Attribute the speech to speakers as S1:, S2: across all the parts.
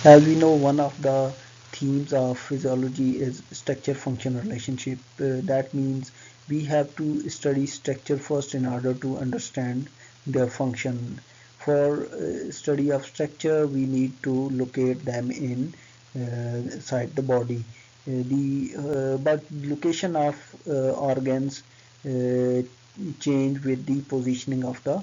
S1: As we know, one of the themes of physiology is structure function relationship. That means we have to study structure first in order to understand their function. For study of structure, we need to locate them in inside the body. But location of organs uh, change with the positioning of the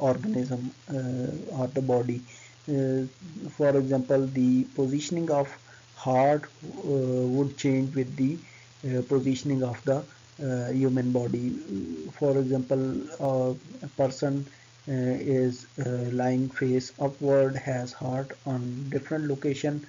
S1: organism or the body. Uh, for example, the positioning of heart would change with the positioning of the human body. For example, a person is lying face upward, has heart on different location,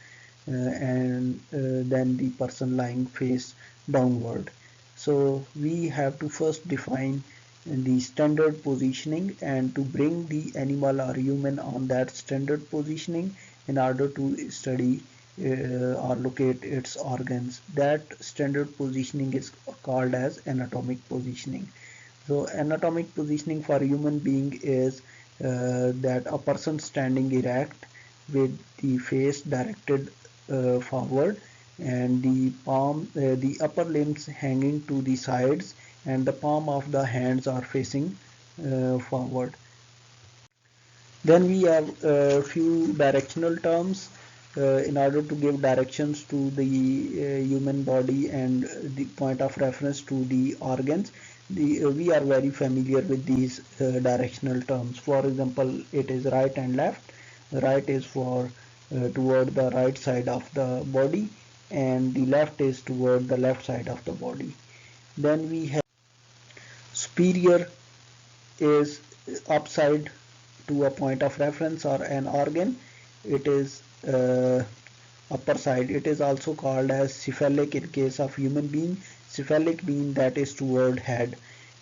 S1: and then the person lying face downward. So we have to first define the standard positioning and to bring the animal or human on that standard positioning in order to study or locate its organs. That standard positioning is called as anatomic positioning. So anatomic positioning for human being is that a person standing erect with the face directed forward and the upper limbs hanging to the sides and the palm of the hands are facing forward. Then we have a few directional terms in order to give directions to the human body and the point of reference to the organs. We are very familiar with these directional terms. For example, it is right and left. Right is for toward the right side of the body, and the left is toward the left side of the body. Then we have superior is upside to a point of reference or an organ. It is upper side. It is also called as cephalic in case of human being. Cephalic being that is toward head,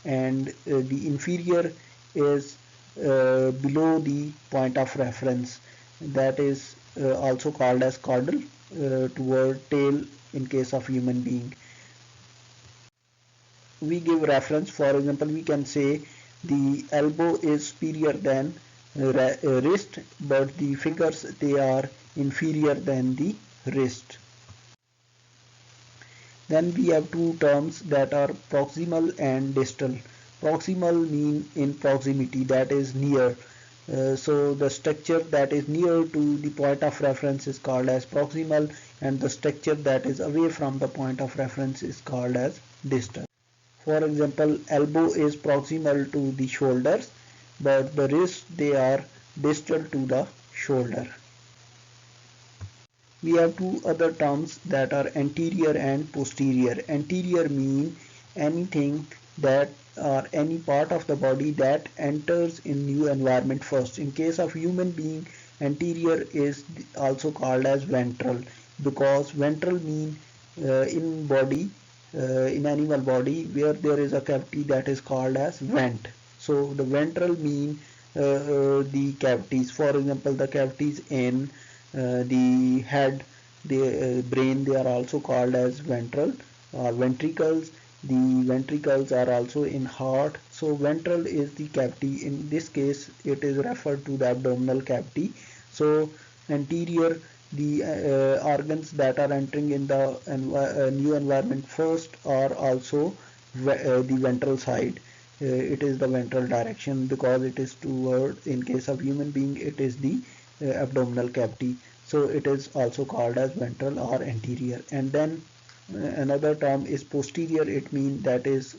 S1: and the inferior is below the point of reference. That is also called as caudal toward tail in case of human being. We give reference. For example, we can say the elbow is superior than wrist, but the fingers they are inferior than the wrist. Then we have two terms that are proximal and distal. Proximal mean in proximity, that is near. So the structure that is near to the point of reference is called as proximal, and the structure that is away from the point of reference is called as distal. For example, elbow is proximal to the shoulders, but the wrist they are distal to the shoulder. We have two other terms that are anterior and posterior. Anterior mean anything that or any part of the body that enters in new environment first. In case of human being, anterior is also called as ventral, because ventral mean in body in animal body where there is a cavity that is called as vent. So the ventral mean the cavities. For example, the cavities in the head, the brain, they are also called as ventral or ventricles. The ventricles are also in heart. So ventral is the cavity. In this case, it is referred to the abdominal cavity. So anterior, the organs that are entering in the new environment first are also the ventral side. It is the ventral direction because it is toward, in case of human being, it is the abdominal cavity. So it is also called as ventral or anterior. And then another term is posterior. It means that is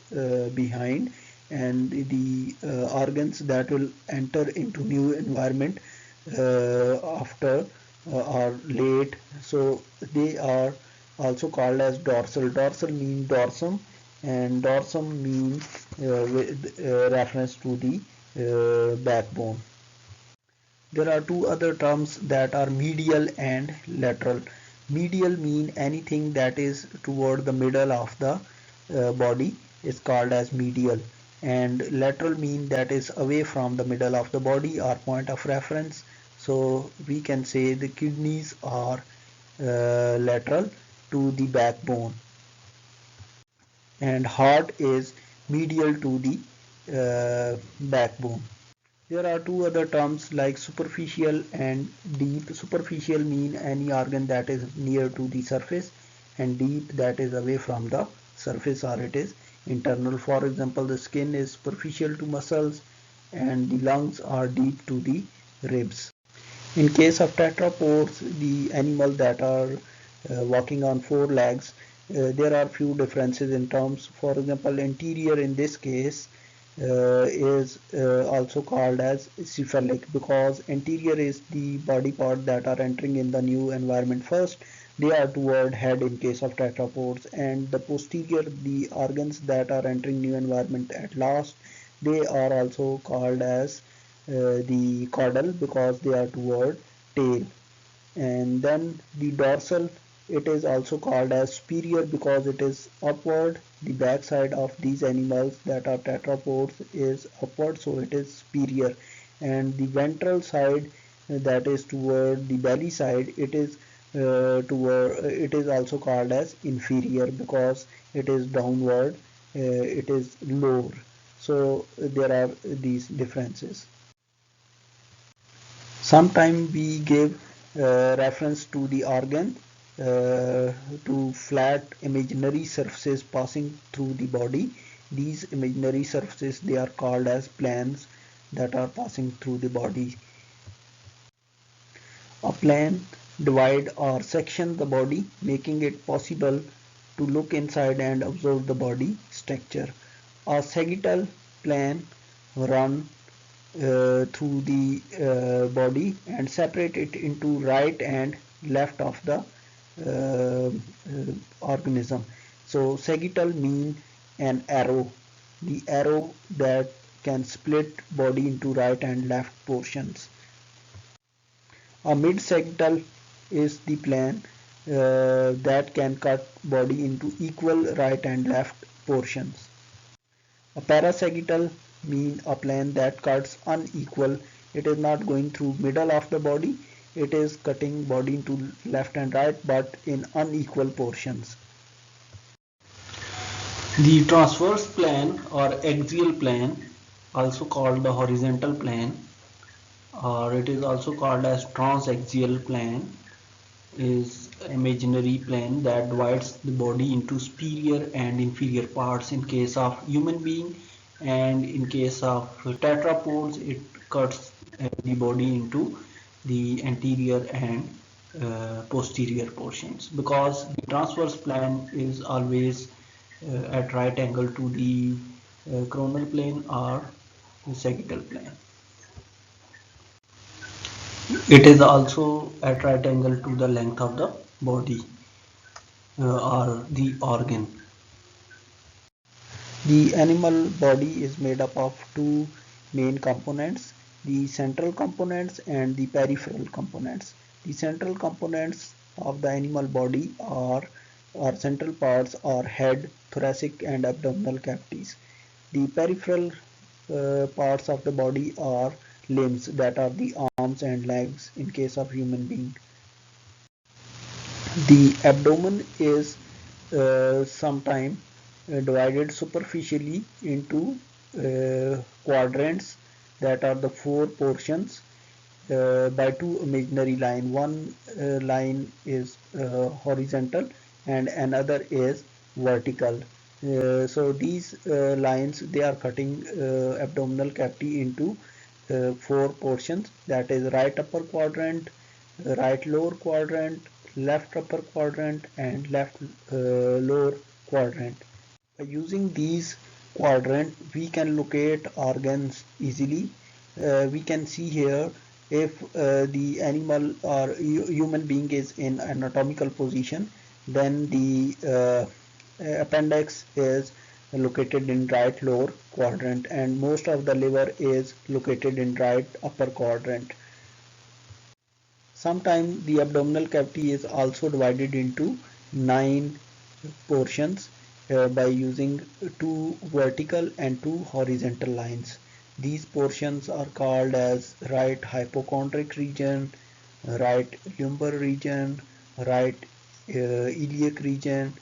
S1: behind, and the organs that will enter into new environment after or late. So they are also called as dorsal. Dorsal means dorsum, and dorsum means with reference to the backbone. There are two other terms that are medial and lateral. Medial mean anything that is toward the middle of the body is called as medial, and lateral mean that is away from the middle of the body or point of reference. So we can say the kidneys are lateral to the backbone, and heart is medial to the backbone. There are two other terms like superficial and deep. Superficial mean any organ that is near to the surface, and deep that is away from the surface or it is internal. For example, the skin is superficial to muscles and the lungs are deep to the ribs. In case of tetrapods, the animal that are walking on four legs, there are few differences in terms. For example, anterior in this case is also called as cephalic because anterior is the body part that are entering in the new environment first. They are toward head in case of tetrapods, and the posterior, the organs that are entering new environment at last, they are also called as the caudal because they are toward tail. And then the dorsal, it is also called as superior because it is upward. The back side of these animals that are tetrapods is upward, so it is superior. And the ventral side, that is toward the belly side, it is also called as inferior because it is downward, it is lower. So there are these differences. Sometimes we give reference to the organ to flat imaginary surfaces passing through the body. These imaginary surfaces, they are called as planes that are passing through the body. A plane divide or section the body, making it possible to look inside and observe the body structure. A sagittal plane run through the body and separate it into right and left of the organism. So sagittal mean an arrow, the arrow that can split body into right and left portions. A mid-sagittal is the plane that can cut body into equal right and left portions. A parasagittal means a plane that cuts unequal. It is not going through middle of the body. It is cutting body into left and right but in unequal portions. The transverse plane or axial plane, also called the horizontal plane, or it is also called as transaxial plane, is imaginary plane that divides the body into superior and inferior parts in case of human being, and in case of tetrapods it cuts the body into the anterior and posterior portions because the transverse plane is always at right angle to the coronal plane or the sagittal plane. It is also at right angle to the length of the body or the organ. The animal body is made up of two main components, the central components and the peripheral components. The central components of the animal body are or central parts are head, thoracic and abdominal cavities. The peripheral parts of the body are limbs that are the arms and legs in case of human being. The abdomen is sometimes divided superficially into quadrants that are the four portions by two imaginary lines. One line is horizontal and another is vertical. So these lines, they are cutting abdominal cavity into four portions, that is right upper quadrant, right lower quadrant, left upper quadrant and left lower quadrant. By using these quadrant we can locate organs easily. We can see here if the animal or human being is in anatomical position, then the appendix is located in right lower quadrant and most of the liver is located in right upper quadrant. Sometimes the abdominal cavity is also divided into 9 portions by using two vertical and two horizontal lines. These portions are called as right hypochondric region, right lumbar region, right iliac region,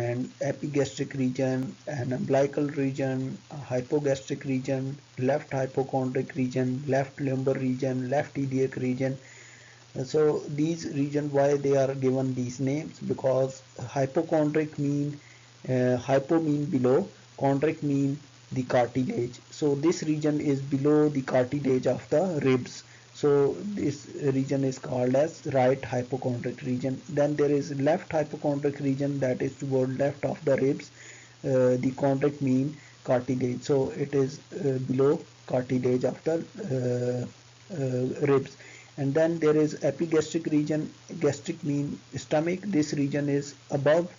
S1: and epigastric region, an umbilical region, a hypogastric region, left hypochondric region, left lumbar region, left iliac region. So these region, why they are given these names? Because hypochondric mean hypo mean below, chondric mean the cartilage. So this region is below the cartilage of the ribs. So this region is called as right hypochondric region. Then there is left hypochondric region, that is toward left of the ribs. The chondric mean cartilage. So it is below cartilage of the ribs. And then there is epigastric region. Gastric mean stomach. This region is above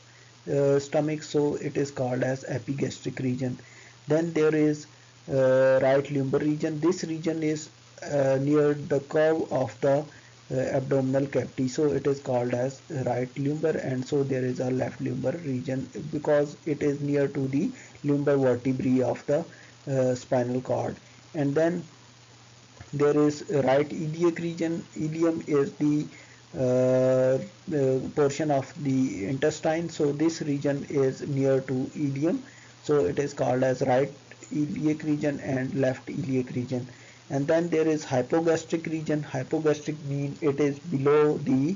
S1: stomach, so it is called as epigastric region. Then there is right lumbar region. This region is near the curve of the abdominal cavity, so it is called as right lumbar. And so there is a left lumbar region because it is near to the lumbar vertebrae of the spinal cord. And then there is right iliac region. Ilium is the portion of the intestine, so this region is near to ilium, so it is called as right iliac region and left iliac region. And then there is hypogastric region. Hypogastric mean it is below the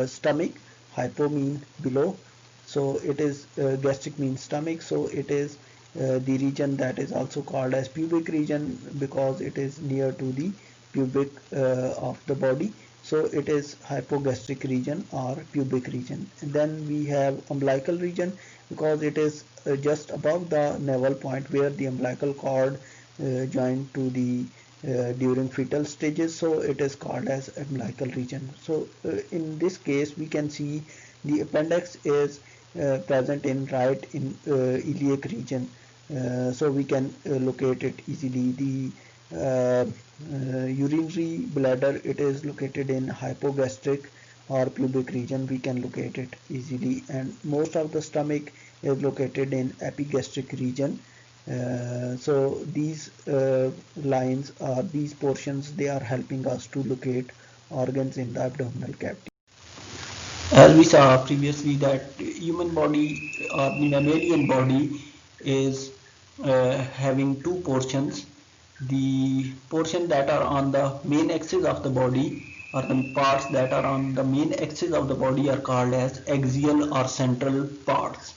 S1: stomach. Hypo mean below, so it is gastric means stomach, so it is the region that is also called as pubic region because it is near to the pubic of the body, so it is hypogastric region or pubic region. And then we have umbilical region because it is just above the navel point where the umbilical cord joined to the during fetal stages, so it is called as umbilical region. So in this case we can see the appendix is present in right in iliac region, so we can locate it easily. The urinary bladder, it is located in hypogastric or pubic region, we can locate it easily. And most of the stomach is located in epigastric region. So these lines or these portions, they are helping us to locate organs in the abdominal cavity.
S2: As we saw previously that human body or the mammalian body is having two portions. The portion that are on the main axis of the body, or the parts that are on the main axis of the body, are called as axial or central parts.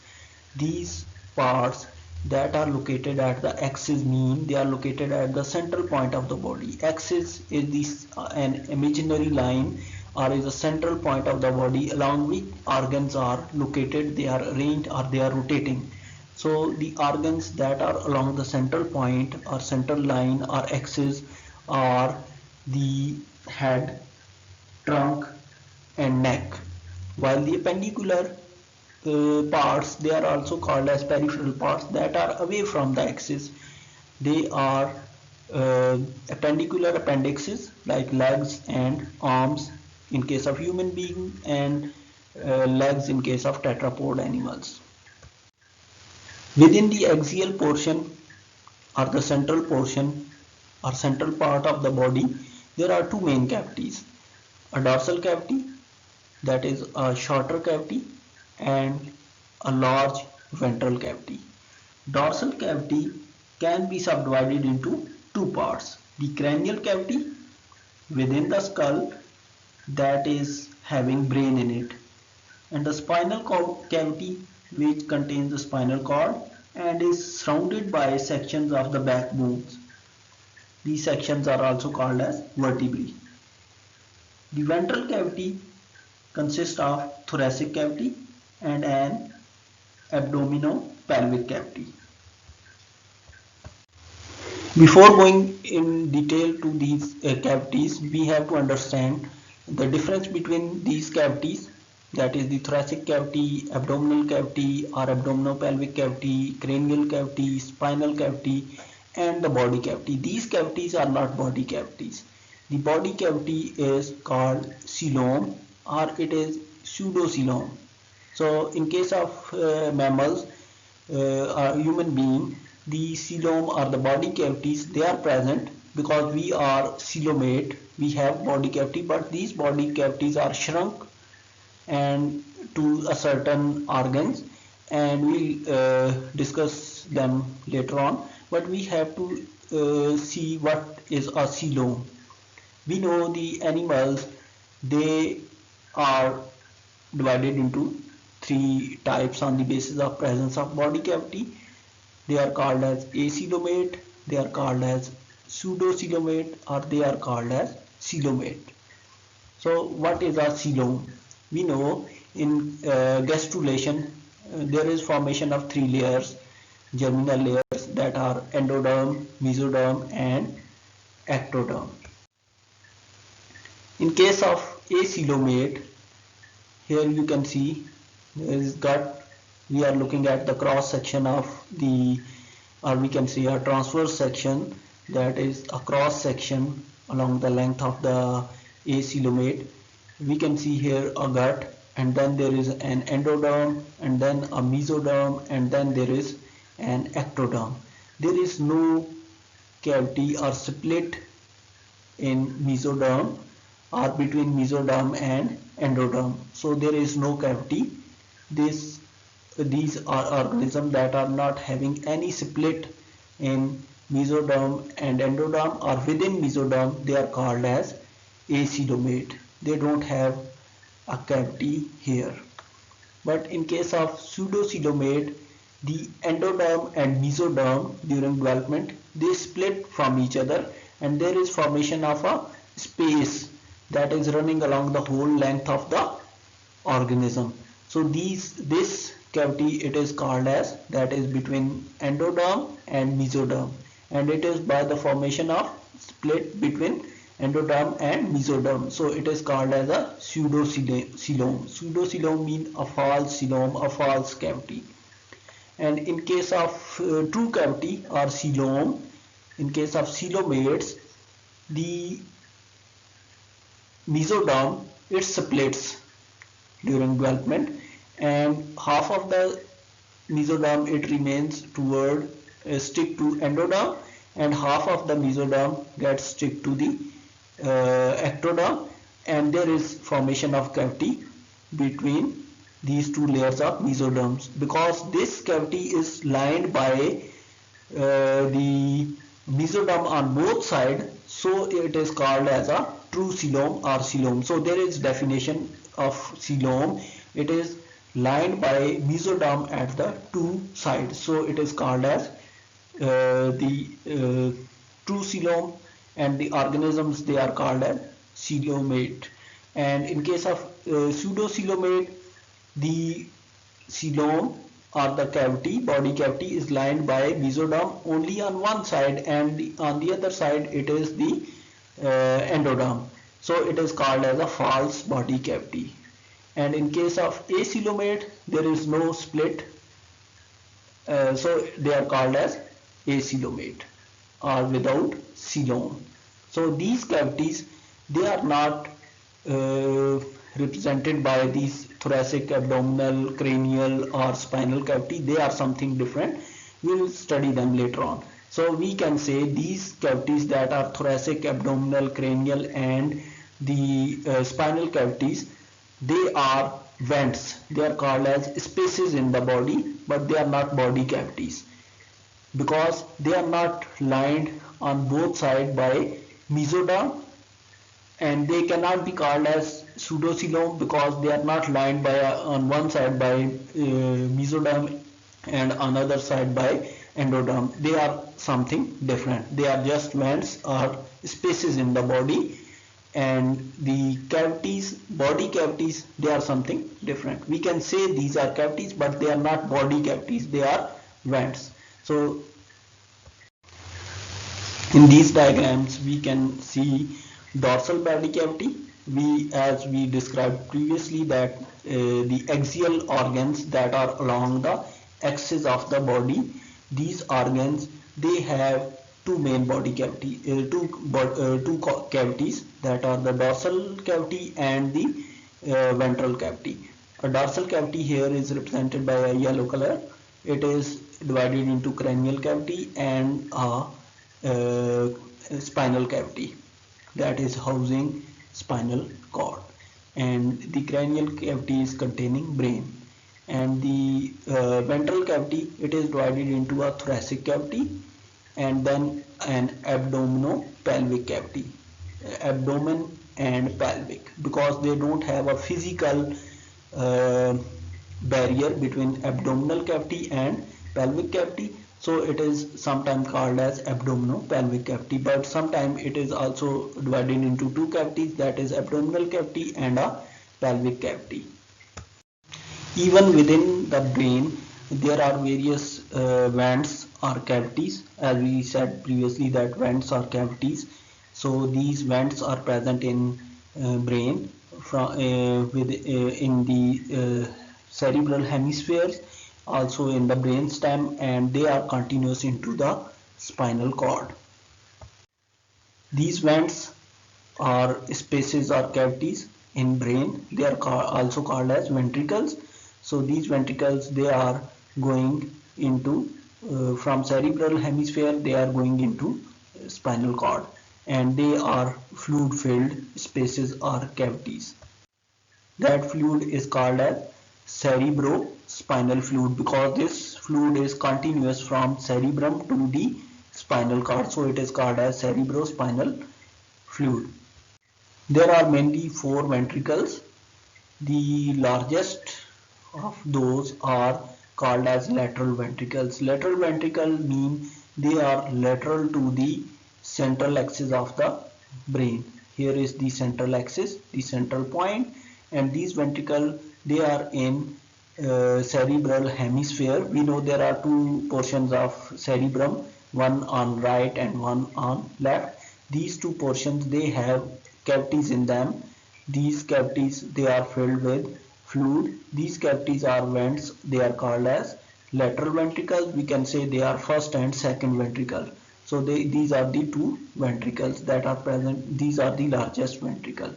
S2: These parts that are located at the axis mean they are located at the central point of the body. Axis is this an imaginary line or is a central point of the body along which organs are located, they are arranged or they are rotating. So the organs that are along the central point or central line or axis are the head, trunk and neck, while the appendicular parts, they are also called as peripheral parts that are away from the axis. They are appendicular appendixes like legs and arms in case of human being, and legs in case of tetrapod animals. Within the axial portion or the central portion or central part of the body, there are two main cavities: a dorsal cavity, that is a shorter cavity, and a large ventral cavity. Dorsal cavity can be subdivided into two parts: the cranial cavity within the skull, that is having brain in it, and the spinal cavity, which contains the spinal cord and is surrounded by sections of the backbones. These sections are also called as vertebrae. The ventral cavity consists of thoracic cavity and an abdominopelvic cavity. Before going in detail to these cavities, we have to understand the difference between these cavities, that is the thoracic cavity, abdominal cavity or abdominopelvic cavity, cranial cavity, spinal cavity and the body cavity. These cavities are not body cavities. The body cavity is called coelom or it is pseudocoelom. So in case of mammals or human being, the coelom or the body cavities, they are present because we are coelomate, we have body cavity, but these body cavities are shrunk and to a certain organs, and we'll discuss them later on. But we have to see what is a coelom. We know the animals, they are divided into three types on the basis of presence of body cavity. They are called as acoelomate, they are called as pseudocoelomate, or they are called as coelomate. So what is a coelom? We know in gastrulation there is formation of three layers, germinal layers, that are endoderm, mesoderm and ectoderm. In case of acoelomate, here you can see there is gut. We are looking at the cross section of the, or we can say a transverse section, that is a cross section along the length of the acoelomate. We can see here a gut, and then there is an endoderm, and then a mesoderm, and then there is an ectoderm. There is no cavity or split in mesoderm or between mesoderm and endoderm. So there is no cavity. These are organisms that are not having any split in mesoderm and endoderm, or within mesoderm. They are called as acoelomate. They don't have a cavity here. But in case of pseudocoelomate, the endoderm and mesoderm during development, they split from each other, and there is formation of a space that is running along the whole length of the organism. So this cavity, it is called as, that is between endoderm and mesoderm, and it is by the formation of split between endoderm and mesoderm. So it is called as a pseudocoelom. Pseudocoelom means a false coelom, a false cavity. And in case of true cavity or coelom, in case of coelomates, the mesoderm, it splits during development, and half of the mesoderm, it remains toward stick to endoderm, and half of the mesoderm gets stick to the ectoderm, and there is formation of cavity between these two layers of mesoderms. Because this cavity is lined by the mesoderm on both sides, so it is called as a true coelom or coelom. So there is definition of coelom. It is lined by mesoderm at the two sides, so it is called as the true coelom, and the organisms, they are called as coelomate. And in case of pseudocoelomate, the coelom or the cavity, body cavity, is lined by mesoderm only on one side, and on the other side it is the endoderm. So it is called as a false body cavity. And in case of acoelomate, there is no split, so they are called as acoelomate or without coelom. So these cavities, they are not represented by these thoracic, abdominal, cranial or spinal cavity. They are something different. We will study them later on. So we can say these cavities that are thoracic, abdominal, cranial and the spinal cavities, they are vents. They are called as spaces in the body, but they are not body cavities, because they are not lined on both sides by mesoderm, and they cannot be called as pseudocoelom because they are not lined by on one side by mesoderm and on other side by endoderm. They are something different. They are just vents or spaces in the body, and the cavities, body cavities, they are something different. We can say these are cavities, but they are not body cavities. They are vents. So in these diagrams we can see dorsal body cavity. As we described previously, that the axial organs that are along the axis of the body, these organs, they have two main body cavity, two cavities, that are the dorsal cavity and the ventral cavity. A dorsal cavity here is represented by a yellow color. It is divided into cranial cavity and a spinal cavity that is housing spinal cord. and the cranial cavity is containing brain. And the ventral cavity, it is divided into a thoracic cavity and then an abdominopelvic cavity. Abdomen and pelvic, because they don't have a physical uh, barrier between abdominal cavity and pelvic cavity, so it is sometimes called as abdominopelvic cavity. But sometimes it is also divided into two cavities, that is abdominal cavity and a pelvic cavity. Even within the brain, there are various vents or cavities. As we said previously that vents are cavities. So these vents are present in brain in the cerebral hemispheres, also in the brain stem, and they are continuous into the spinal cord. These vents are spaces or cavities in brain. They are also called as ventricles. So these ventricles, they are going into from cerebral hemisphere, they are going into spinal cord, and they are fluid filled spaces or cavities. That fluid is called as cerebrospinal fluid, because this fluid is continuous from cerebrum to the spinal cord, so it is called as cerebrospinal fluid. There are mainly four ventricles. The largest of those are called as lateral ventricles. Lateral ventricle mean they are lateral to the central axis of the brain. Here is the central axis, the central point, and these ventricles, they are in cerebral hemisphere. We know there are two portions of cerebrum, one on right and one on left. These two portions, they have cavities in them. These cavities, they are filled with fluid. These cavities are vents. They are called as lateral ventricles. We can say they are first and second ventricle. So these are the two ventricles that are present. These are the largest ventricle.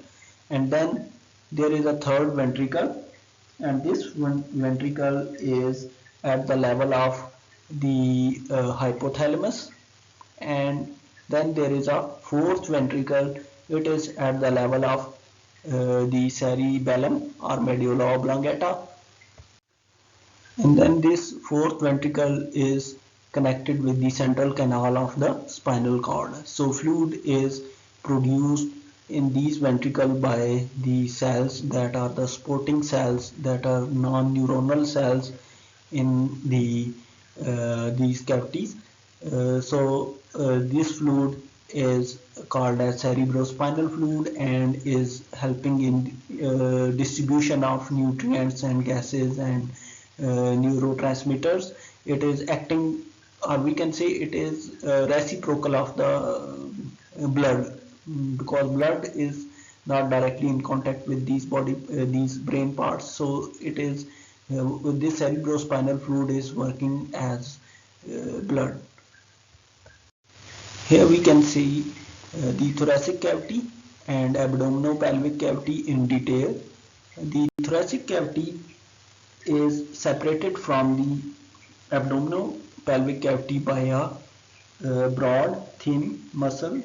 S2: And then there is a third ventricle, and this ventricle is at the level of the hypothalamus. And then there is a fourth ventricle. It is at the level of the cerebellum or medulla oblongata. And then this fourth ventricle is connected with the central canal of the spinal cord. So fluid is produced in these ventricles by the cells that are the supporting cells, that are non-neuronal cells in these cavities. This fluid is called as cerebrospinal fluid and is helping in distribution of nutrients and gases and neurotransmitters. It is acting, or we can say it is reciprocal of the blood, because blood is not directly in contact with these brain parts. So it is this cerebrospinal fluid is working as blood. Here we can see the thoracic cavity and abdominopelvic cavity in detail. The thoracic cavity is separated from the abdominopelvic cavity by a broad, thin muscle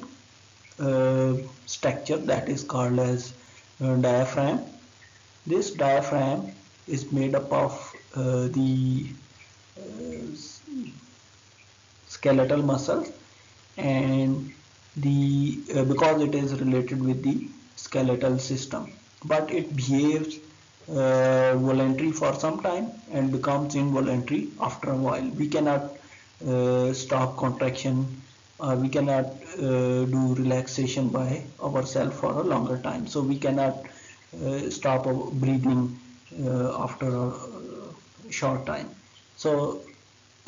S2: structure that is called as diaphragm. This diaphragm is made up of the skeletal muscles, and because it is related with the skeletal system, but it behaves voluntary for some time and becomes involuntary after a while. We cannot stop contraction, we cannot do relaxation by ourselves for a longer time. So we cannot stop our breathing after a short time. So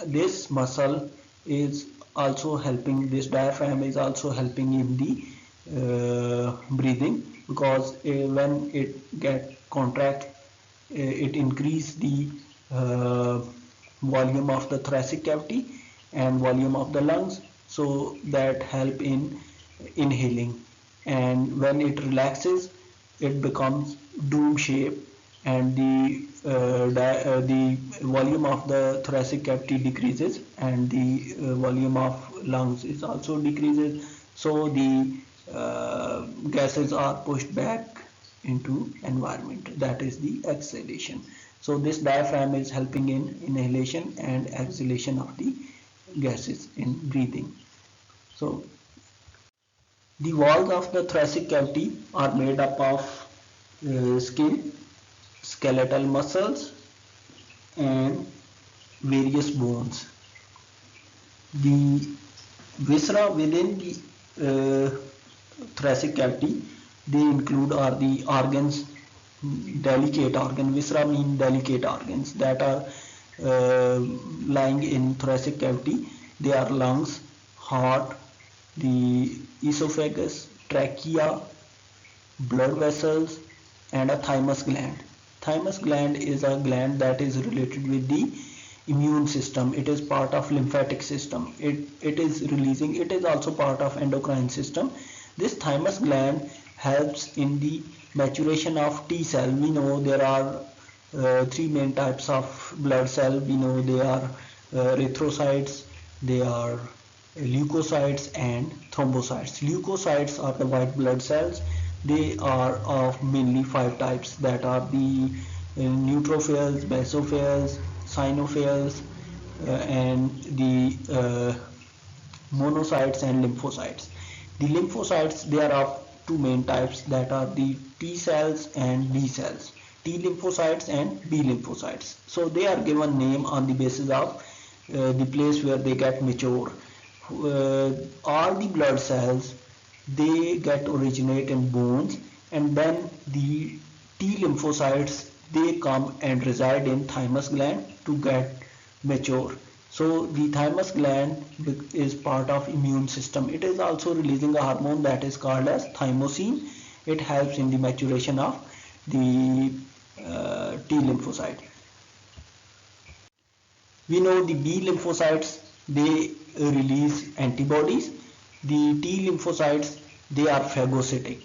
S2: this muscle is also helping, this diaphragm is also helping in the breathing, because when it get contract, it increase the volume of the thoracic cavity and volume of the lungs, so that help in inhaling. And when it relaxes, it becomes dome shape, and the volume of the thoracic cavity decreases, and the volume of lungs is also decreases. So the gases are pushed back into environment, that is the exhalation. So this diaphragm is helping in inhalation and exhalation of the gases in breathing. So the walls of the thoracic cavity are made up of skin, skeletal muscles and various bones. The viscera within the thoracic cavity, they include are the organs, delicate organ. Viscera mean delicate organs that are lying in thoracic cavity. They are lungs, heart, the esophagus, trachea, blood vessels, and a thymus gland. Thymus gland is a gland that is related with the immune system. It is part of lymphatic system. It is releasing, it is also part of endocrine system. This thymus gland helps in the maturation of T cell. We know there are three main types of blood cell. We know they are erythrocytes, they are leukocytes and thrombocytes. Leukocytes are the white blood cells. They are of mainly 5 types, that are the neutrophils, basophils, cyanophils, and the monocytes and lymphocytes. The lymphocytes, they are of 2 main types, that are the T cells and B cells. T lymphocytes and B lymphocytes. So they are given name on the basis of the place where they get mature. All the blood cells, they get originate in bones, and then the T lymphocytes, they come and reside in thymus gland to get mature. So the thymus gland is part of immune system. It is also releasing a hormone that is called as thymosin. It helps in the maturation of the T lymphocyte. We know the B lymphocytes, they release antibodies. The T lymphocytes, they are phagocytic.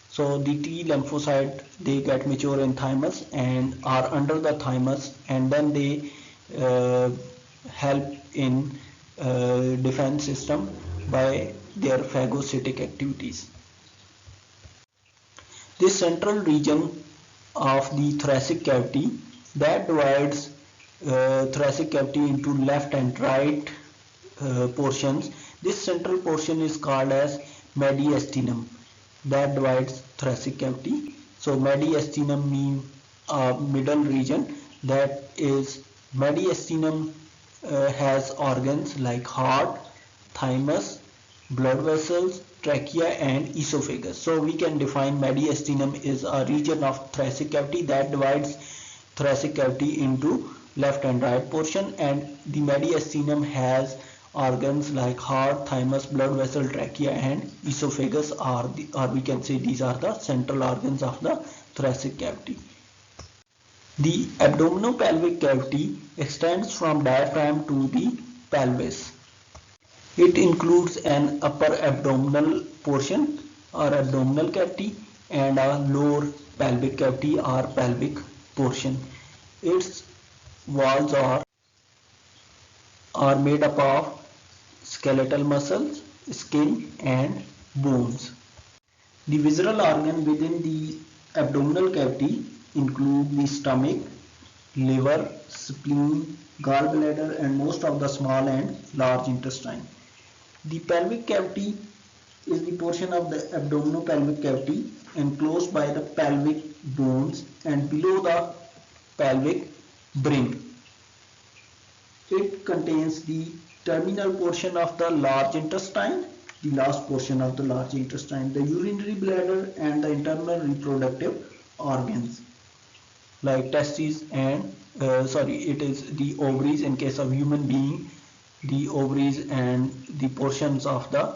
S2: So the T lymphocyte, they get mature in thymus and are under the thymus, and then they help in defense system by their phagocytic activities. This central region of the thoracic cavity, that divides thoracic cavity into left and right portions. This central portion is called as mediastinum, that divides thoracic cavity. So mediastinum means a middle region, that is mediastinum has organs like heart, thymus, blood vessels, trachea and esophagus. So we can define mediastinum is a region of thoracic cavity that divides thoracic cavity into left and right portion, and the mediastinum has organs like heart, thymus, blood vessel, trachea and esophagus are the, or we can say these are the central organs of the thoracic cavity. The abdominopelvic cavity extends from diaphragm to the pelvis. It includes an upper abdominal portion or abdominal cavity and a lower pelvic cavity or pelvic portion. Its walls are made up of skeletal muscles, skin and bones. The visceral organ within the abdominal cavity include the stomach, liver, spleen, gallbladder and most of the small and large intestine. The pelvic cavity is the portion of the abdominopelvic cavity enclosed by the pelvic bones and below the pelvic brim. It contains the terminal portion of the large intestine, the last portion of the large intestine, the urinary bladder and the internal reproductive organs like testes and it is the ovaries in case of human being, the ovaries and the portions of the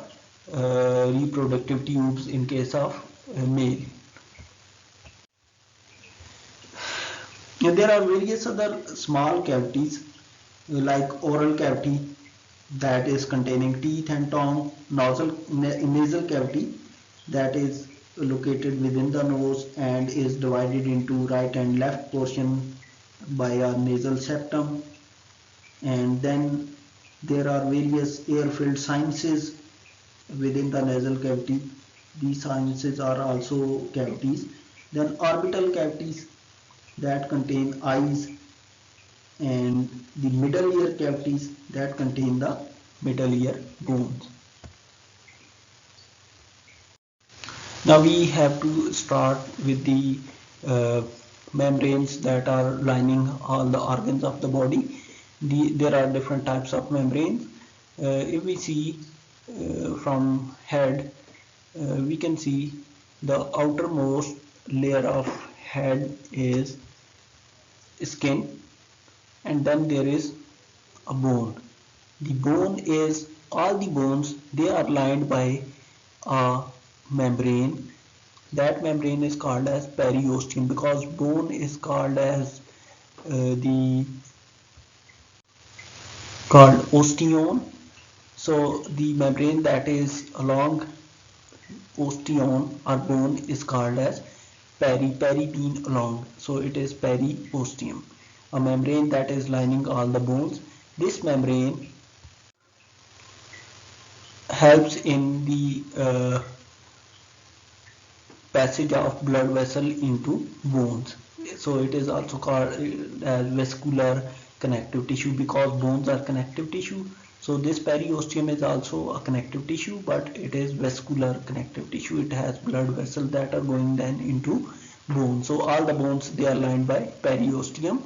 S2: reproductive tubes in case of male. There are various other small cavities like oral cavity that is containing teeth and tongue, nasal cavity that is located within the nose and is divided into right and left portion by a nasal septum, and then there are various air-filled sinuses within the nasal cavity. These sinuses are also cavities. Then orbital cavities that contain eyes, and the middle ear cavities that contain the middle ear bones. Now we have to start with the uh, membranes that are lining all the organs of the body. There are different types of membranes. If we see from head, we can see the outermost layer of head is skin, and then there is a bone. The bone is all the bones, they are lined by a membrane. That membrane is called as periosteum, because bone is called as the called osteon. So the membrane that is along osteon or bone is called as peri being along, so it is periosteum, a membrane that is lining all the bones. This membrane helps in the passage of blood vessel into bones. So it is also called as vascular connective tissue, because bones are connective tissue. So this periosteum is also a connective tissue, but it is vascular connective tissue. It has blood vessels that are going then into bone. So all the bones, they are lined by periosteum.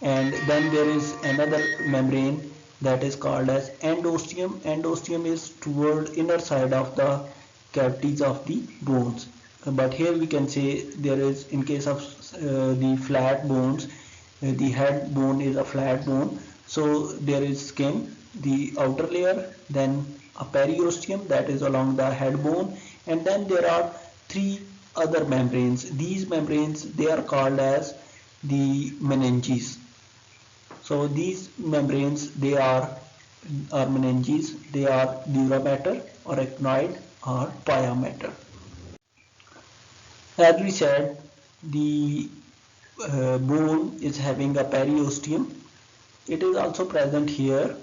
S2: And then there is another membrane that is called as endosteum. Endosteum is toward inner side of the cavities of the bones. But here we can say there is, in case of the flat bones, the head bone is a flat bone, so there is skin, the outer layer, then a periosteum that is along the head bone, and then there are three other membranes. These membranes, they are called as the meninges. So these membranes, they are meninges, they are dura mater, arachnoid, or pia mater. As we said, the bone is having a periosteum. It is also present here,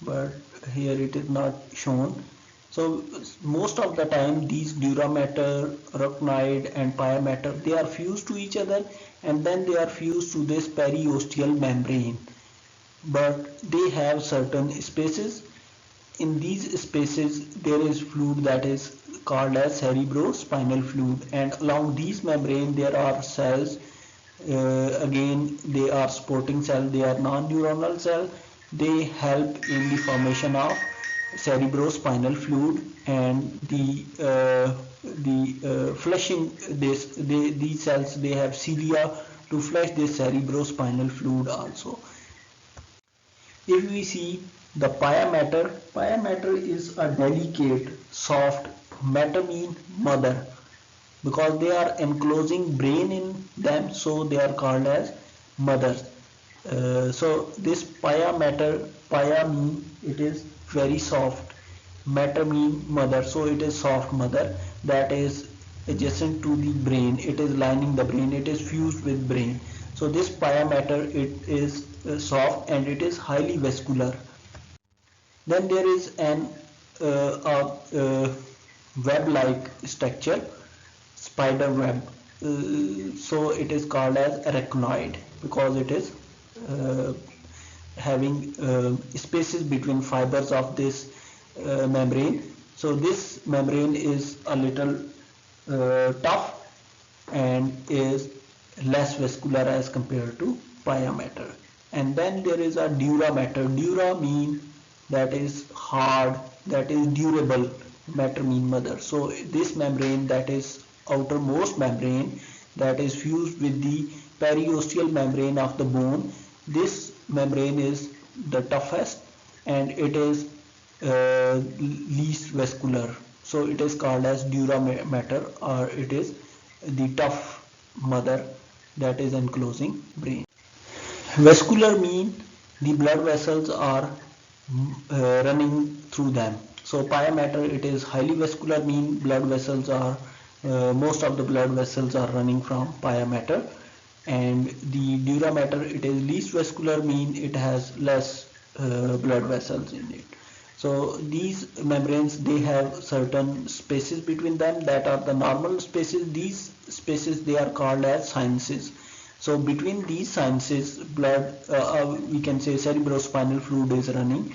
S2: but here it is not shown. So most of the time these dura mater, arachnoid, and pia mater, they are fused to each other, and then they are fused to this periosteal membrane. But they have certain spaces. In these spaces there is fluid that is called as cerebrospinal fluid, and along these membrane there are cells. Again, they are supporting cell, they are non-neuronal cell. They help in the formation of cerebrospinal fluid, and flushing these cells, they have cilia to flush this cerebrospinal fluid also. If we see the pia mater is a delicate, soft, matter mean mother, because they are enclosing brain in them, so they are called as mothers. So this pia mater, pia mean it is very soft, matter mean mother, so it is soft mother that is adjacent to the brain. It is lining the brain, it is fused with brain. So this pia mater, it is soft and it is highly vascular. Then there is an web-like structure, spider web. So it is called as arachnoid, because it is uh, having spaces between fibers of this membrane. So this membrane is a little tough and is less vascular as compared to pia mater. And then there is a dura mater. Dura mean that is hard, that is durable. Matter mean mother. So this membrane, that is outermost membrane, that is fused with the periosteal membrane of the bone. This membrane is the toughest, and it is least vascular. So it is called as dura mater, or it is the tough mother that is enclosing brain. Vascular mean the blood vessels are running through them. So pia mater, it is highly vascular, mean blood vessels are most of the blood vessels are running from pia mater. And the dura mater, it is least vascular, mean it has less blood vessels in it. So these membranes, they have certain spaces between them that are the normal spaces. These spaces, they are called as sinuses. So between these sinuses, blood, we can say cerebrospinal fluid is running.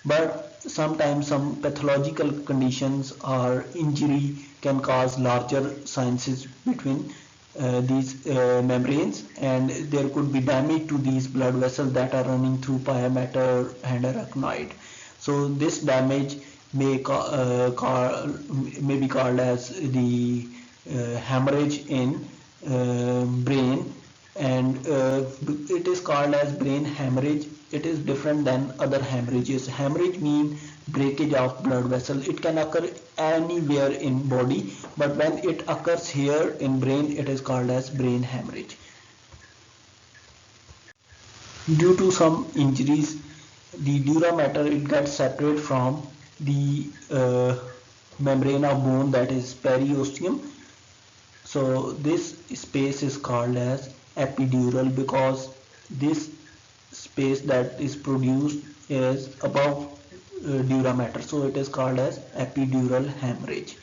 S2: But sometimes some pathological conditions or injury can cause larger sinuses between these membranes, and there could be damage to these blood vessels that are running through pia mater and arachnoid. So this damage may be called as the hemorrhage in brain, and it is called as brain hemorrhage. It is different than other hemorrhages. Hemorrhage means breakage of blood vessel. It can occur anywhere in body, but when it occurs here in brain, it is called as brain hemorrhage. Due to some injuries, the dura mater, it gets separate from the membrane of bone, that is periosteum. So this space is called as epidural because this space that is produced is above dura mater, so it is called as epidural hemorrhage.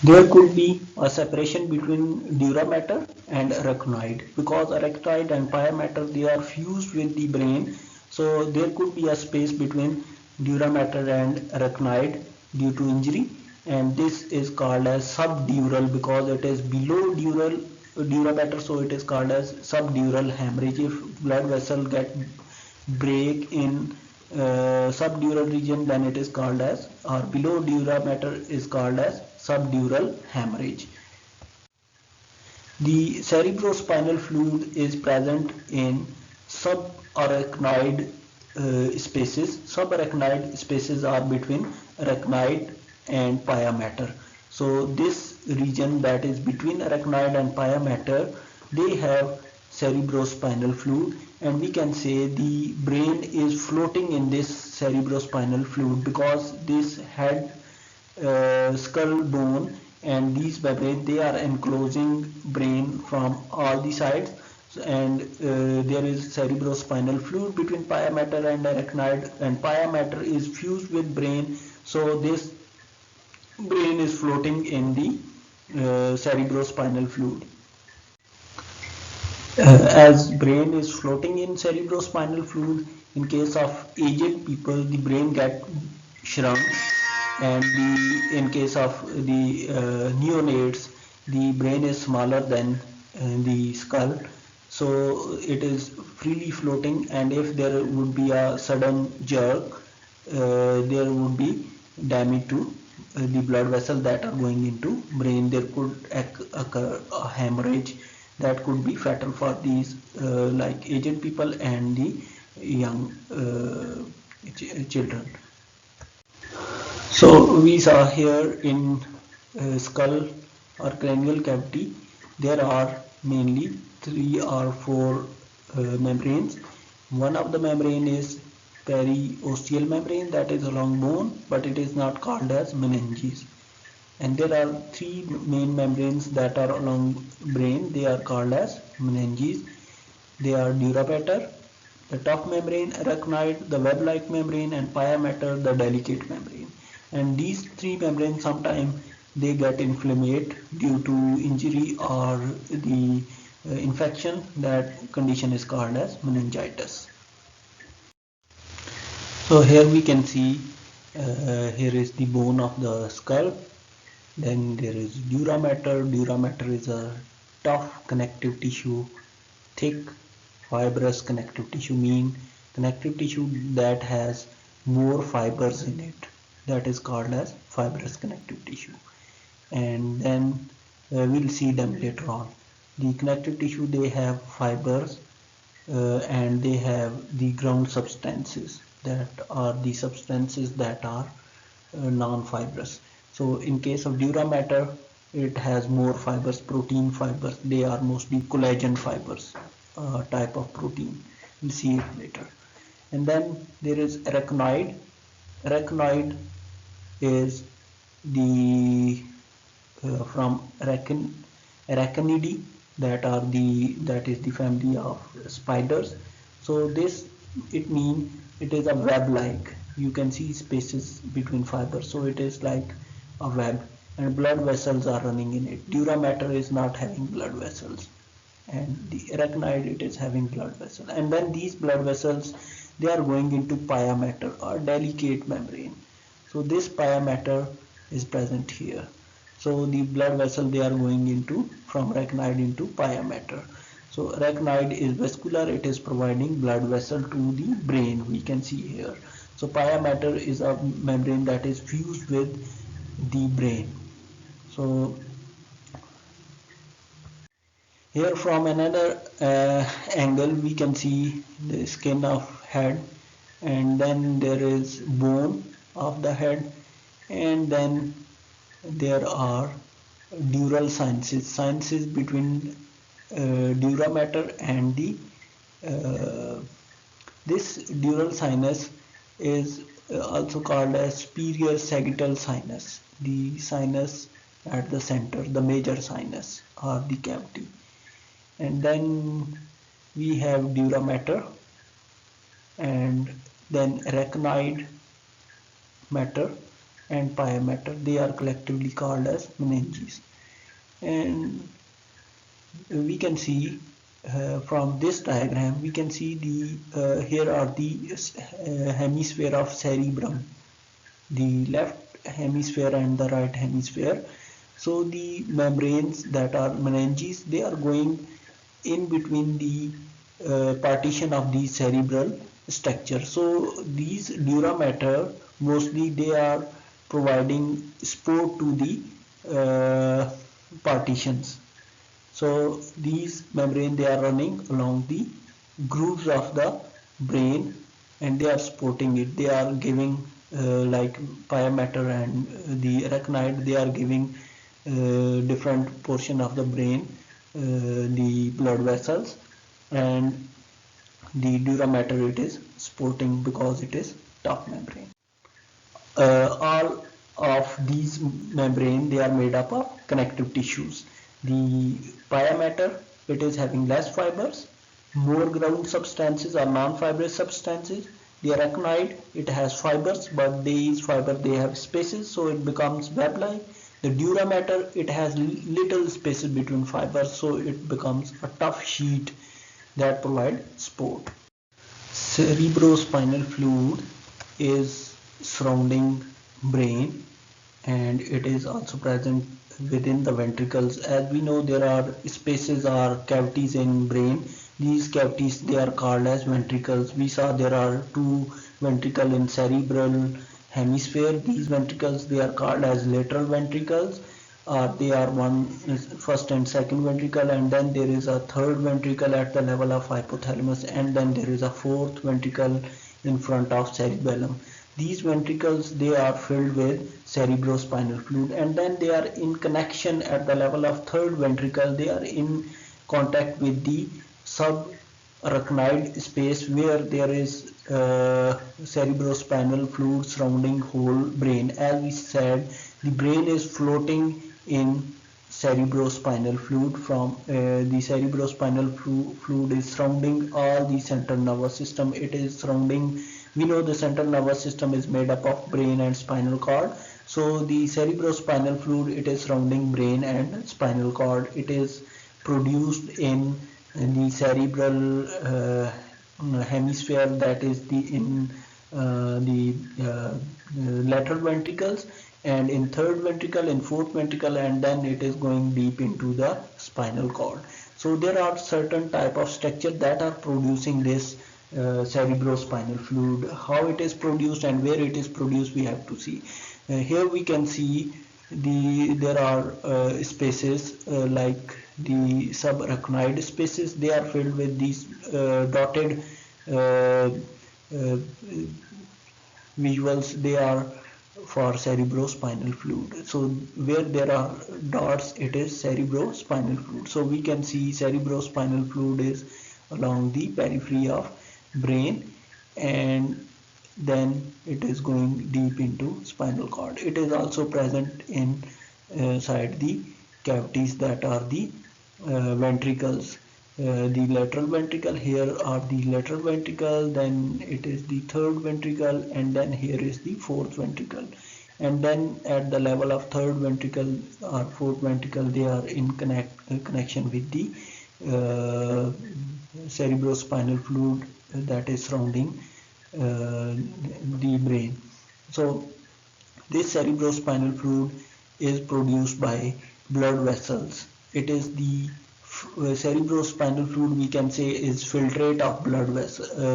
S2: There could be a separation between dura mater and arachnoid because arachnoid and pia mater, they are fused with the brain, so there could be a space between dura mater and arachnoid due to injury, and this is called as subdural because it is below dura mater, so it is called as subdural hemorrhage. If blood vessel get break in subdural region, then it is called as, or below dura mater is called as subdural hemorrhage. The cerebrospinal fluid is present in subarachnoid spaces. Subarachnoid spaces are between arachnoid and pia mater. So this region that is between arachnoid and pia mater, they have cerebrospinal fluid, and we can say the brain is floating in this cerebrospinal fluid because this head, skull bone, and these membranes, they are enclosing brain from all the sides, and there is cerebrospinal fluid between pia mater and arachnoid, and pia mater is fused with brain, so this brain is floating in the cerebrospinal fluid. As brain is floating in cerebrospinal fluid, in case of aged people, the brain get shrunk, and in case of the neonates, the brain is smaller than the skull, so it is freely floating, and if there would be a sudden jerk, there would be damage to the blood vessel that are going into brain. There could occur a hemorrhage that could be fatal for these like aged people and the young children. So we saw here in skull or cranial cavity, there are mainly 3 or 4 membranes. One of the membrane is periosteal membrane, that is along bone, but it is not called as meninges. And there are 3 main membranes that are along brain. They are called as meninges. They are dura mater, the tough membrane, arachnoid, the web-like membrane, and pia mater, the delicate membrane. And these 3 membranes, sometimes they get inflamed due to injury or the infection. That condition is called as meningitis. So here we can see, here is the bone of the skull. Then there is dura mater. Dura mater is a tough connective tissue, thick fibrous connective tissue, mean connective tissue that has more fibers in it, that is called as fibrous connective tissue. And then we'll see them later on. The connective tissue, they have fibers and they have the ground substances, that are the substances that are non-fibrous. So in case of dura mater, it has more fibers, protein fibers. They are mostly collagen fibers, type of protein. We'll see it later. And then there is arachnoid. Arachnoid is the from arachnidae, that is the family of spiders. So this, it means it is a web-like. you can see spaces between fibers, so it is like a web, and blood vessels are running in it. Dura mater is not having blood vessels, and the arachnoid, it is having blood vessel, and then these blood vessels, they are going into pia mater or delicate membrane. So this pia mater is present here. So the blood vessel, they are going into from arachnoid into pia mater. So arachnoid is vascular, it is providing blood vessel to the brain, we can see here. So pia mater is a membrane that is fused with the brain. So here from another angle we can see the skin of head, and then there is bone of the head, and then there are dural sinuses between dura mater and the this dural sinus is also called as superior sagittal sinus, the sinus at the center, the major sinus or the cavity. And then we have dura mater, and then arachnoid matter and pia mater, they are collectively called as meninges. And we can see from this diagram, we can see the here are the hemisphere of cerebrum, the left hemisphere and the right hemisphere. So the membranes that are meninges, they are going in between the partition of the cerebral structure. So these dura mater, mostly they are providing support to the partitions. So these membrane, they are running along the grooves of the brain, and they are supporting it. They are giving like pia mater and the arachnoid, they are giving different portion of the brain, the blood vessels, and the dura mater, it is supporting because it is top membrane. All of these membrane, they are made up of connective tissues. The pia mater, it is having less fibers, more ground substances or non-fibrous substances. The arachnoid, it has fibers, but these fibers, they have spaces, so it becomes web-like. The dura mater, it has little spaces between fibers, so it becomes a tough sheet that provide support. Cerebrospinal fluid is surrounding brain, and it is also present within the ventricles. As we know, there are spaces or cavities in brain. These cavities, they are called as ventricles. We saw there are two ventricles in cerebral hemisphere. These ventricles, they are called as lateral ventricles. They are first and second ventricle, and then there is a third ventricle at the level of hypothalamus, and then there is a fourth ventricle in front of cerebellum. These ventricles, they are filled with cerebrospinal fluid, and then they are in connection at the level of third ventricle. They are in contact with the subarachnoid space, where there is cerebrospinal fluid surrounding whole brain. As we said, the brain is floating in cerebrospinal fluid. From the cerebrospinal fluid is surrounding all the central nervous system. It is surrounding, we know the central nervous system is made up of brain and spinal cord. So the cerebrospinal fluid, it is surrounding brain and spinal cord. It is produced in the cerebral hemisphere, that is in the lateral ventricles, and in third ventricle, in fourth ventricle, and then it is going deep into the spinal cord. So there are certain type of structure that are producing this cerebrospinal fluid. How it is produced and where it is produced, we have to see. Here we can see there are spaces like the subarachnoid spaces. They are filled with these dotted visuals. They are for cerebrospinal fluid. So where there are dots, it is cerebrospinal fluid. So we can see cerebrospinal fluid is along the periphery of brain, and then it is going deep into spinal cord. It is also present inside the cavities that are the ventricles, the lateral ventricle. Here are the lateral ventricle, then it is the third ventricle, and then here is the fourth ventricle. And then at the level of third ventricle or fourth ventricle, they are in connection with the uh, cerebrospinal fluid that is surrounding the brain. So this cerebrospinal fluid is produced by blood vessels. It is the cerebrospinal fluid, we can say, is filtrate of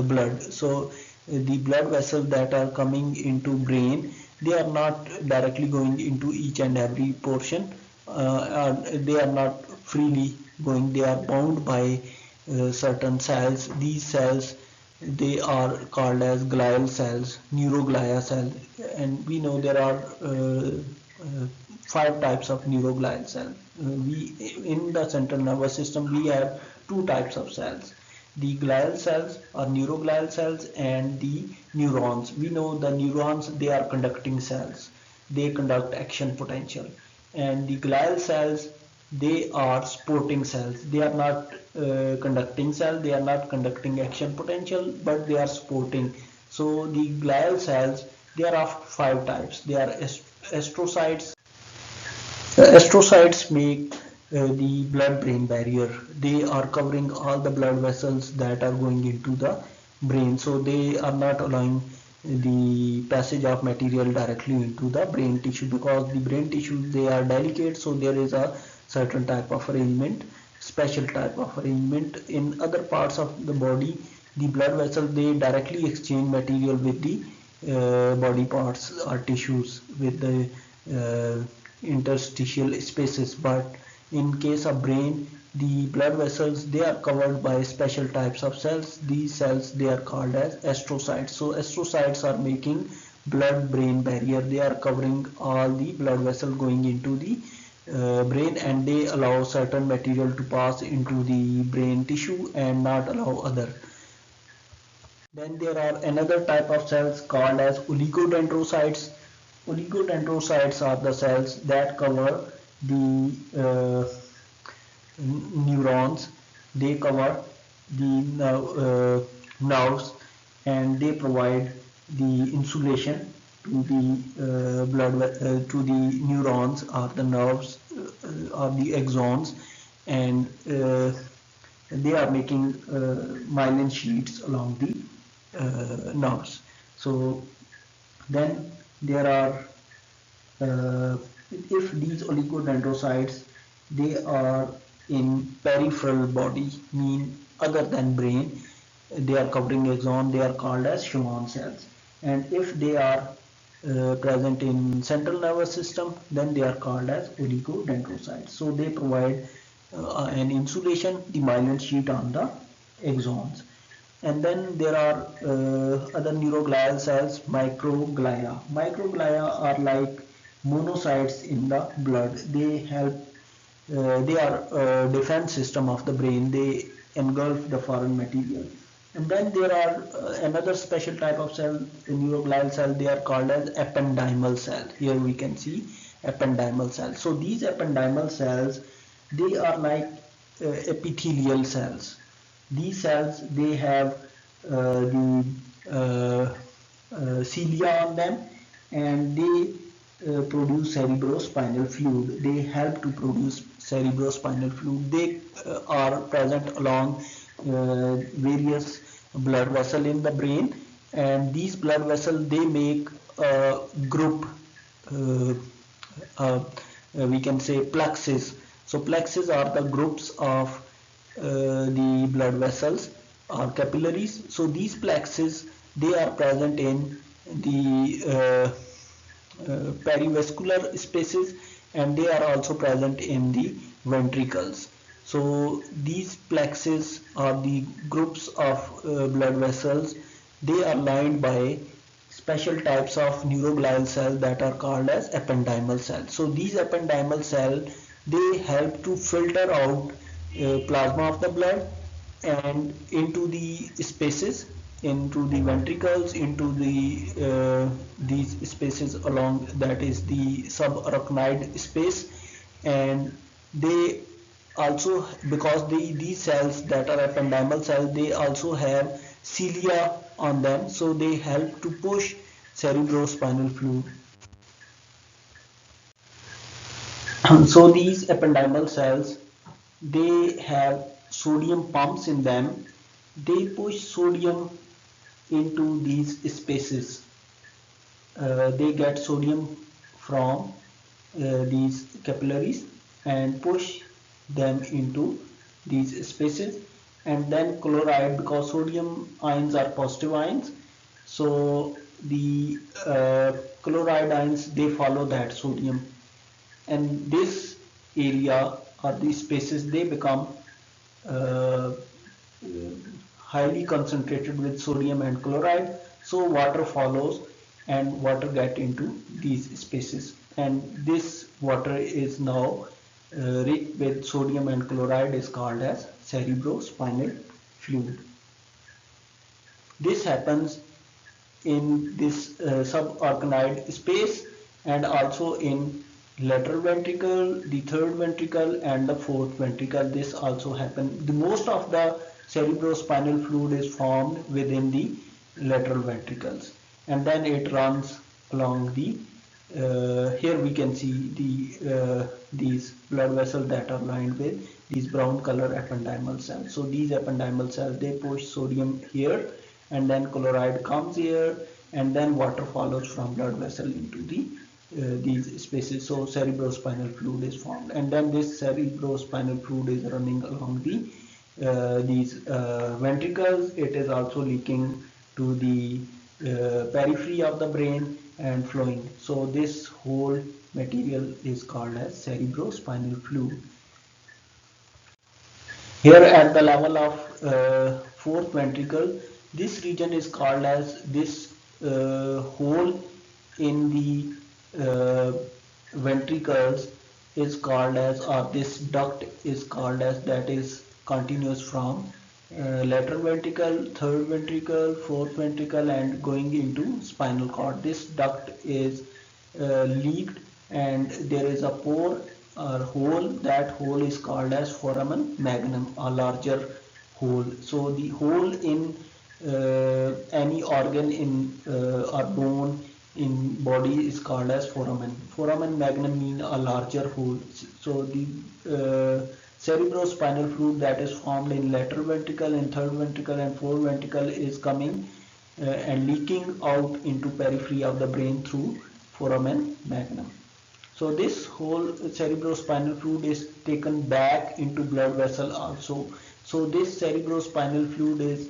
S2: blood. So the blood vessels that are coming into brain, they are not directly going into each and every portion. They are not freely going. They are bound by certain cells. These cells, they are called as glial cells, neuroglia cells, and we know there are five types of neuroglial cells. We in the central nervous system we have two types of cells. The glial cells or neuroglial cells and the neurons. We know the neurons, they are conducting cells. They conduct action potential. And the glial cells, they are sporting cells. They are not conducting cells, they are not conducting action potential, but they are sporting. So the glial cells, they are of five types. They are astrocytes. Astrocytes make the blood-brain barrier. They are covering all the blood vessels that are going into the brain. So they are not allowing the passage of material directly into the brain tissue, because the brain tissue, they are delicate. So there is a certain type of arrangement, special type of arrangement. In other parts of the body, the blood vessels, they directly exchange material with the body parts or tissues, with the interstitial spaces. But in case of brain, the blood vessels, they are covered by special types of cells. These cells, they are called as astrocytes. So astrocytes are making blood brain barrier. They are covering all the blood vessels going into the brain, and they allow certain material to pass into the brain tissue and not allow other. Then there are another type of cells called as oligodendrocytes. Oligodendrocytes are the cells that cover the neurons. They cover the nerves, and they provide the insulation to the to the neurons or the nerves or the axons, and they are making myelin sheets along the nerves. So then there are if these oligodendrocytes, they are in peripheral body, mean other than brain, they are covering axon, they are called as Schwann cells. And if they are present in central nervous system, then they are called as oligodendrocytes. So they provide an insulation, the myelin sheet on the axons. And then there are other neuroglial cells, microglia. Microglia are like monocytes in the blood. They help, they are defense system of the brain. They engulf the foreign material. And then there are another special type of cell, neuroglial cell. They are called as ependymal cell. Here we can see ependymal cells. So these ependymal cells, they are like epithelial cells. These cells, they have the cilia on them, and they produce cerebrospinal fluid. They help to produce cerebrospinal fluid. They are present along various blood vessels in the brain, and these blood vessels, they make a group, we can say plexus. So plexus are the groups of the blood vessels or capillaries. So these plexus, they are present in the perivascular spaces, and they are also present in the ventricles. So these plexus are the groups of blood vessels. They are lined by special types of neuroglial cells that are called as ependymal cells. So these ependymal cells, they help to filter out plasma of the blood and into the spaces, into the ventricles, into the these spaces along, that is the subarachnoid space, and they also because these cells that are ependymal cells, they also have cilia on them, so they help to push cerebrospinal fluid. So these ependymal cells, they have sodium pumps in them. They push sodium into these spaces. They get sodium from these capillaries and push them into these spaces, and then chloride, because sodium ions are positive ions, so the chloride ions, they follow that sodium, and this area or these spaces, they become uh, highly concentrated with sodium and chloride, so water follows and water get into these spaces, and this water is now rich with sodium and chloride, is called as cerebrospinal fluid. This happens in this subarachnoid space, and also in lateral ventricle, the third ventricle, and the fourth ventricle. This also happens. The most of the cerebrospinal fluid is formed within the lateral ventricles, and then it runs along the here we can see these blood vessels that are lined with these brown color ependymal cells. So these ependymal cells, they push sodium here, and then chloride comes here, and then water follows from blood vessel into these spaces. So cerebrospinal fluid is formed, and then this cerebrospinal fluid is running along these ventricles. It is also leaking to the periphery of the brain and flowing. So this whole material is called as cerebrospinal fluid. Here at the level of fourth ventricle, this region is called as this hole in the ventricles is called as, or this duct is called as, that is continuous from lateral ventricle, third ventricle, fourth ventricle, and going into spinal cord. This duct is leaked, and there is a pore or hole. That hole is called as foramen magnum, a larger hole. So the hole in any organ in or bone in body is called as foramen. Foramen magnum mean a larger hole. So the cerebrospinal fluid that is formed in lateral ventricle, in third ventricle, and fourth ventricle is coming and leaking out into periphery of the brain through foramen magnum. So this whole cerebrospinal fluid is taken back into blood vessel also. So this cerebrospinal fluid is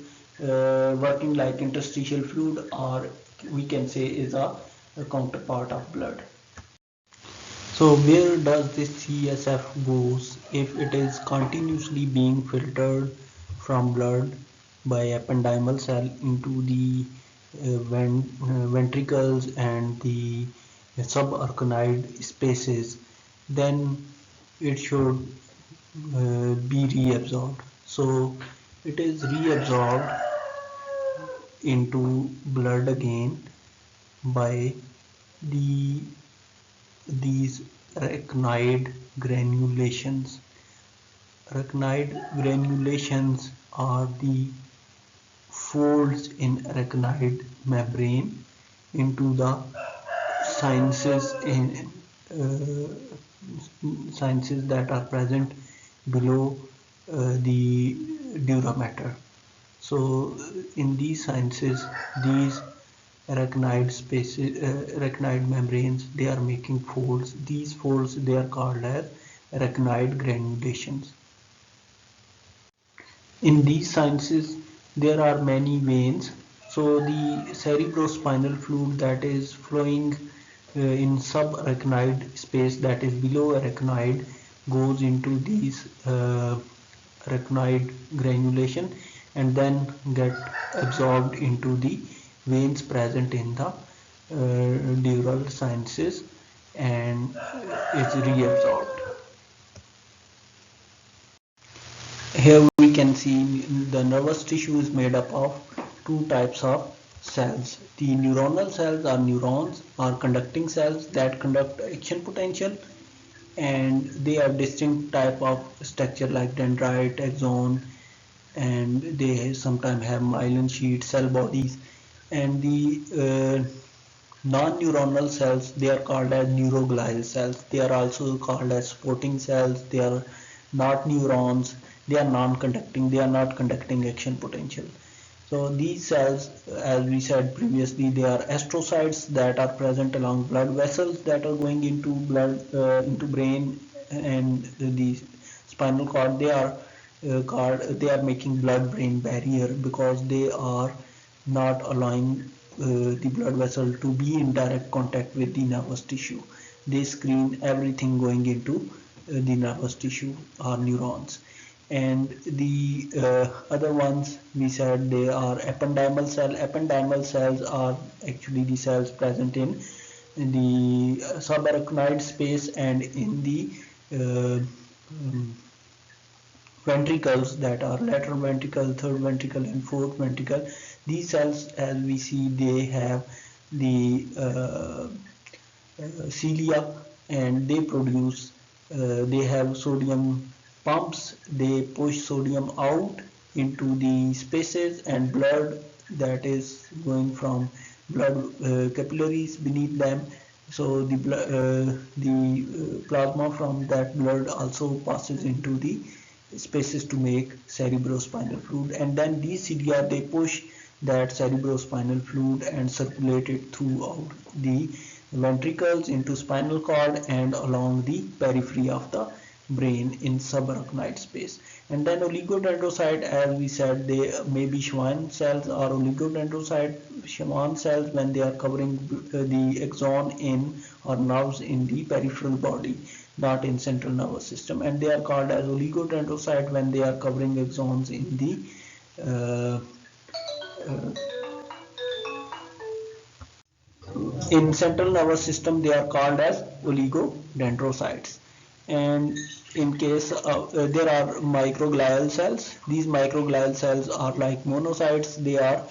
S2: working like interstitial fluid, or we can say is a counterpart of blood. So where does this CSF goes if it is continuously being filtered from blood by ependymal cell into the ventricles and the subarachnoid spaces, then it should be reabsorbed. So it is reabsorbed into blood again by the these arachnoid granulations. Arachnoid granulations are the folds in arachnoid membrane into the sinuses that are present below the dura mater. So in these sinuses, these arachnoid membranes, they are making folds. These folds, they are called as arachnoid granulations. In these sinuses, there are many veins. So the cerebrospinal fluid that is flowing in subarachnoid space, that is below arachnoid, goes into these arachnoid granulation and then get absorbed into the veins present in the dural sinuses and is reabsorbed. Here we can see the nervous tissue is made up of two types of cells. The neuronal cells are neurons, or conducting cells that conduct action potential, and they have distinct type of structure like dendrite, axon, and they sometimes have myelin sheet cell bodies. And the non-neuronal cells, they are called as neuroglial cells. They are also called as supporting cells. They are not neurons. They are non-conducting. They are not conducting action potential. So these cells, as we said previously, they are astrocytes that are present along blood vessels that are going into blood, into brain and the spinal cord. They are making blood-brain barrier because they are not allowing the blood vessel to be in direct contact with the nervous tissue. They screen everything going into the nervous tissue or neurons. And the other ones we said they are ependymal cell. Ependymal cells are actually the cells present in the subarachnoid space and in the uh, um, ventricles, that are lateral ventricle, third ventricle and fourth ventricle. These cells, as we see, they have the cilia, and they have sodium pumps. They push sodium out into the spaces, and blood that is going from blood capillaries beneath them. So the plasma from that blood also passes into the spaces to make cerebrospinal fluid, and then these cilia, they push that cerebrospinal fluid and circulate it throughout the ventricles into spinal cord and along the periphery of the brain in subarachnoid space. And then oligodendrocyte, as we said, they may be Schwann cells or oligodendrocyte Schwann cells when they are covering the axon in or nerves in the peripheral body, not in central nervous system. And they are called as oligodendrocyte when they are covering axons in the uh, uh, in central nervous system. They are called as oligodendrocytes. And in case of, there are microglial cells. These microglial cells are like monocytes. They are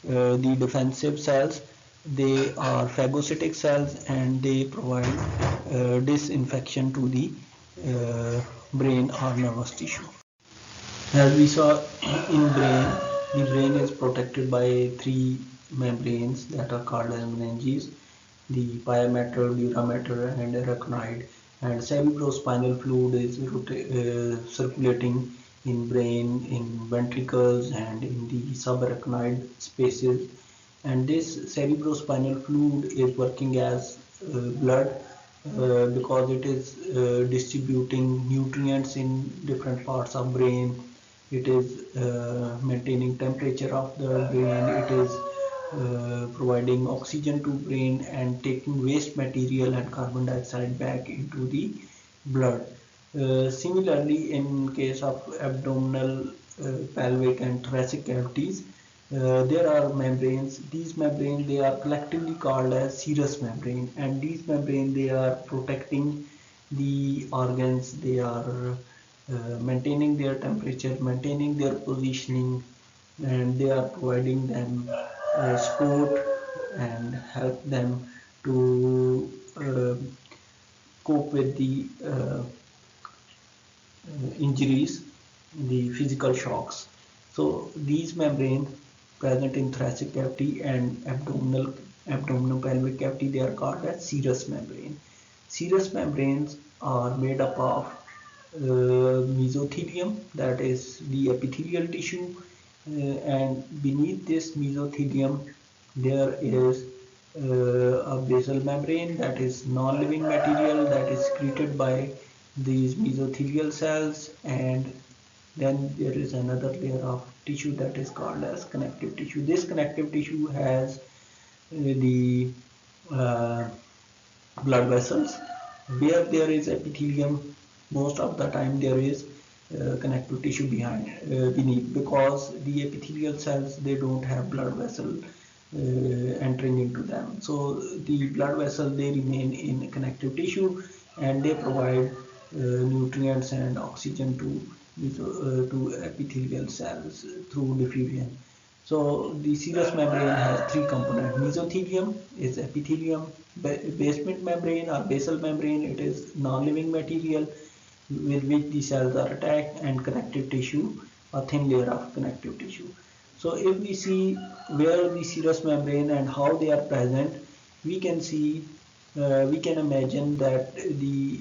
S2: the defensive cells. They are phagocytic cells, and they provide disinfection to the brain or nervous tissue. As we saw in brain, the brain is protected by three membranes that are called as meninges: the pia mater, dura mater, and arachnoid. And cerebrospinal fluid is circulating in brain, in ventricles, and in the subarachnoid spaces. And this cerebrospinal fluid is working as blood because it is distributing nutrients in different parts of brain. It is maintaining temperature of the brain. It is providing oxygen to brain and taking waste material and carbon dioxide back into the blood. Similarly, in case of abdominal, pelvic and thoracic cavities, there are membranes. These membranes, they are collectively called as serous membrane, and these membrane, they are protecting the organs. They are maintaining their temperature, maintaining their positioning, and they are providing them support and help them to cope with the injuries, the physical shocks. So these membranes present in thoracic cavity and abdominal pelvic cavity, they are called as serous membrane. Serous membranes are made up of mesothelium, that is the epithelial tissue, and beneath this mesothelium there is a basal membrane, that is non-living material that is secreted by these mesothelial cells. And then there is another layer of tissue that is called as connective tissue. This connective tissue has the uh, blood vessels. Where there is epithelium, most of the time there is connective tissue beneath, because the epithelial cells, they don't have blood vessel entering into them. So the blood vessel, they remain in connective tissue, and they provide nutrients and oxygen to epithelial cells through diffusion. So the serous membrane has three components. Mesothelium is epithelium, basement membrane or basal membrane, it is non-living material with which the cells are attached, and connective tissue, a thin layer of connective tissue. So if we see where the serous membrane and how they are present, we can see, we can imagine that the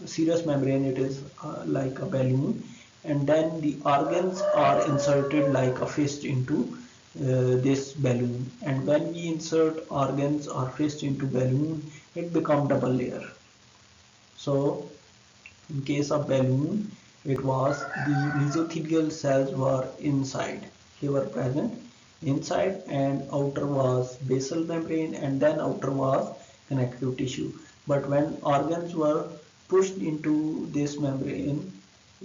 S2: serous membrane, it is like a balloon, and then the organs are inserted like a fist into this balloon, and when we insert organs or fist into balloon, it become double layer. So in case of balloon, it was the mesothelial cells were inside, they were present inside, and outer was basal membrane, and then outer was connective tissue. But when organs were pushed into this membrane,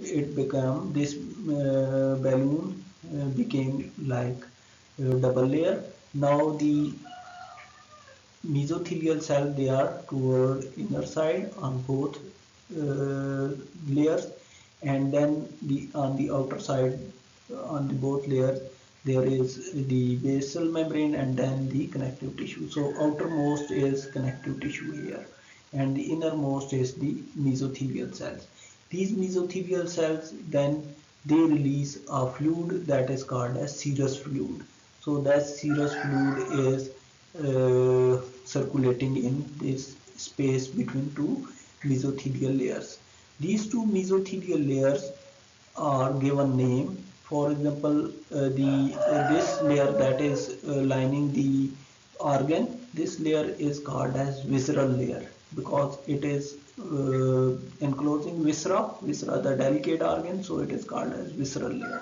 S2: it became this balloon became like double layer. Now the mesothelial cell, they are toward inner side on both layers, and then on the outer side on the both layers there is the basal membrane and then the connective tissue. So outermost is connective tissue here, and the innermost is the mesothelial cells. These mesothelial cells, then they release a fluid that is called as serous fluid. So that serous fluid is circulating in this space between two mesothelial layers. These two mesothelial layers are given name. For example, the this layer that is lining the organ, this layer is called as visceral layer because it is enclosing viscera the delicate organ, so it is called as visceral layer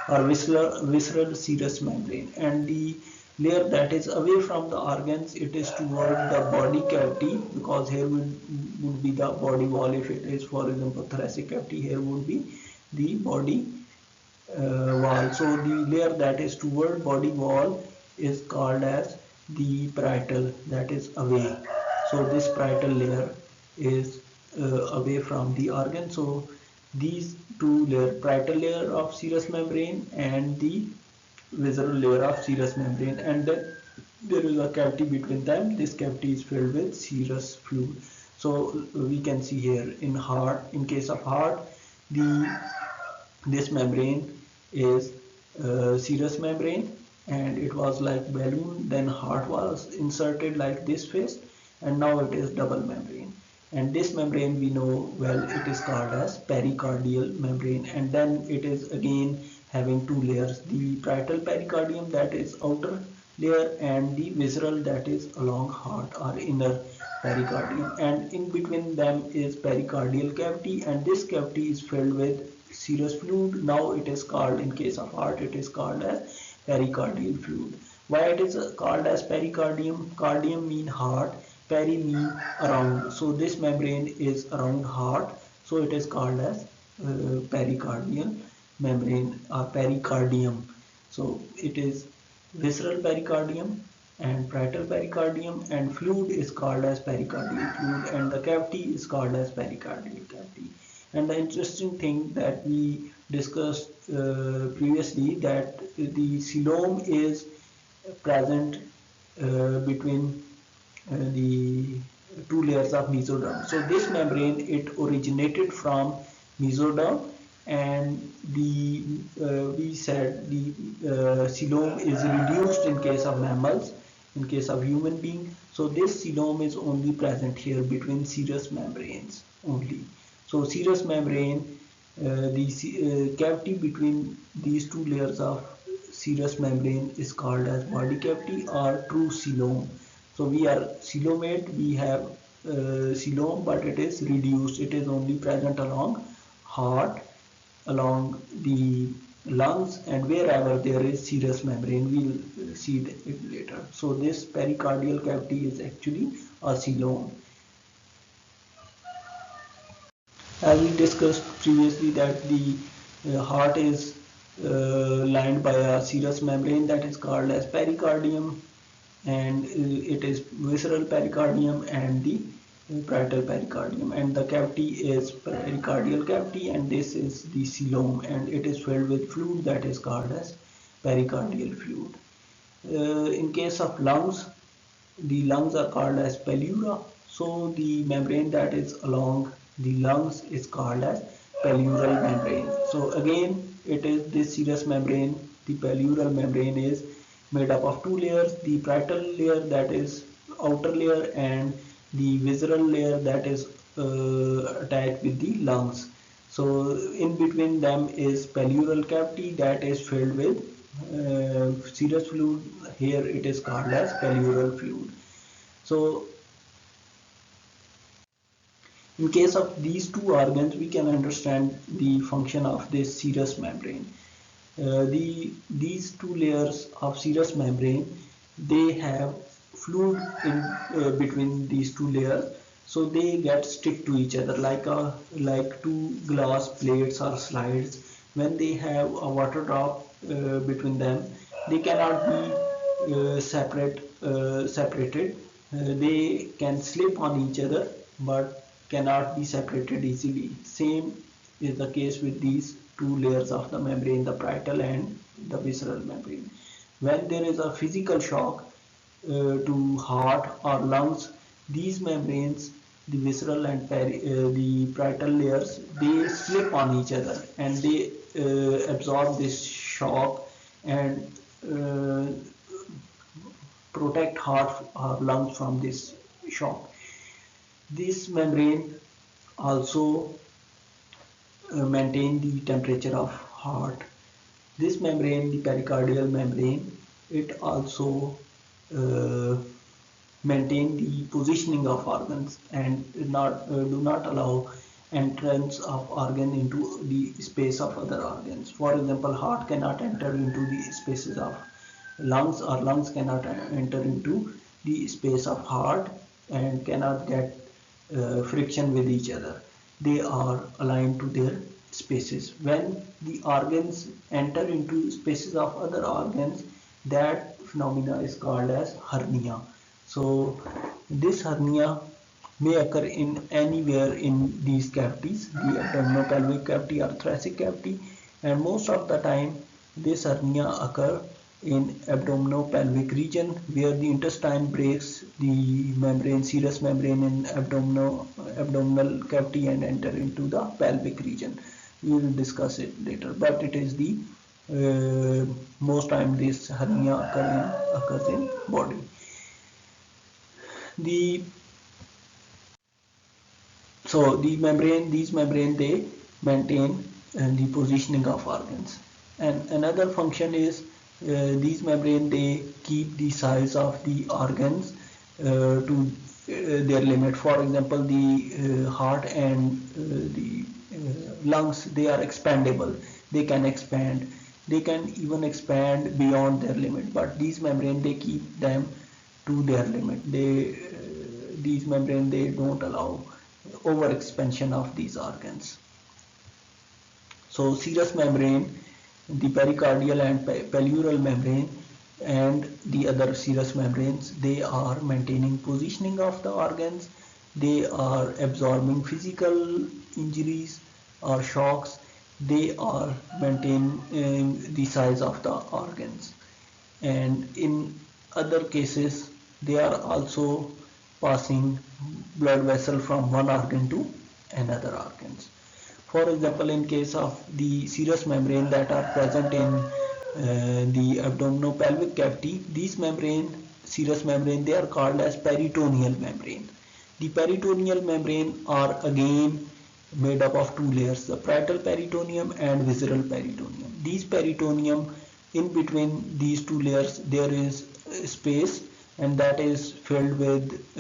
S2: or visceral serous membrane. And the layer that is away from the organs, it is toward the body cavity, because here would be the body wall. If it is, for example, thoracic cavity, here would be the body wall. So the layer that is toward body wall is called as the parietal, that is away. So this parietal layer is away from the organ. So these two layer, parietal layer of serous membrane and the visceral layer of serous membrane, and then there is a cavity between them. This cavity is filled with serous fluid. So we can see here in heart, in case of heart, this membrane is serous membrane, and it was like balloon, then heart was inserted like this fist, and now it is double membrane. And this membrane, we know well, it is called as pericardial membrane, and then it is again having two layers, the parietal pericardium, that is outer layer, and the visceral, that is along heart or inner pericardium, and in between them is pericardial cavity, and this cavity is filled with serous fluid. Now it is called, in case of heart, it is called as pericardial fluid. Why it is called as pericardium? Cardium mean heart, peri mean around, so this membrane is around heart, so it is called as pericardial membrane or pericardium. So it is visceral pericardium and parietal pericardium, and fluid is called as pericardial fluid, and the cavity is called as pericardial cavity. And the interesting thing that we discussed previously, that the coelom is present between the two layers of mesoderm. So this membrane, it originated from mesoderm, and the we said the coelom is reduced in case of mammals, in case of human being. So this coelom is only present here between serous membranes only. So serous membrane, the cavity between these two layers of serous membrane is called as body cavity or true coelom. So we are coelomate, we have coelom, but it is reduced. It is only present along heart, along the lungs, and wherever there is serous membrane. We'll see it later. So this pericardial cavity is actually a coelom. As we discussed previously, that the heart is lined by a serous membrane that is called as pericardium, and it is visceral pericardium and the parietal pericardium, and the cavity is pericardial cavity, and this is the coelom, and it is filled with fluid that is called as pericardial fluid. In case of lungs, the lungs are called as pleura. So the membrane that is along the lungs is called as pleural membrane. So again, it is this serous membrane, the pleural membrane, is made up of two layers: the parietal layer, that is outer layer, and the visceral layer, that is attached with the lungs. So in between them is pleural cavity that is filled with serous fluid. Here it is called as pleural fluid. So in case of these two organs, we can understand the function of this serous membrane. These two layers of serous membrane, they have fluid in between these two layers, so they get stick to each other like two glass plates or slides. When they have a water drop between them, they cannot be separated. They can slip on each other but cannot be separated easily. Same is the case with these two layers of the membrane, the parietal and the visceral membrane. When there is a physical shock to heart or lungs, these membranes, the visceral and the parietal layers, they slip on each other and they absorb this shock and uh, protect heart or lungs from this shock. This membrane also maintain the temperature of heart. This membrane, the pericardial membrane, it also uh, maintain the positioning of organs and do not allow entrance of organ into the space of other organs. For example, heart cannot enter into the spaces of lungs, or lungs cannot enter into the space of heart and cannot get friction with each other. They are aligned to their spaces. When the organs enter into spaces of other organs, that phenomena is called as hernia. So this hernia may occur in anywhere in these cavities, the abdominopelvic cavity or thoracic cavity, and most of the time this hernia occur in abdominopelvic region, where the intestine breaks the membrane, serous membrane in abdominal cavity and enter into the pelvic region. We will discuss it later, but it is the most time this hernia occurs in body. The So these membrane, they maintain the positioning of organs. And another function is these membrane, they keep the size of the organs to their limit. For example, the heart and the lungs, they are expandable. They can expand. They can even expand beyond their limit. But these membrane, they keep them to their limit. These membrane, they don't allow over expansion of these organs. So serous membrane, the pericardial and pleural membrane, and the other serous membranes, they are maintaining positioning of the organs. They are absorbing physical injuries or shocks. They are maintaining the size of the organs, and in other cases they are also passing blood vessel from one organ to another organs. For example, in case of the serous membrane that are present in the abdominopelvic cavity, these serous membrane, they are called as peritoneal membrane. The peritoneal membrane are again made up of two layers, the parietal peritoneum and visceral peritoneum. These peritoneum, in between these two layers, there is space, and that is filled with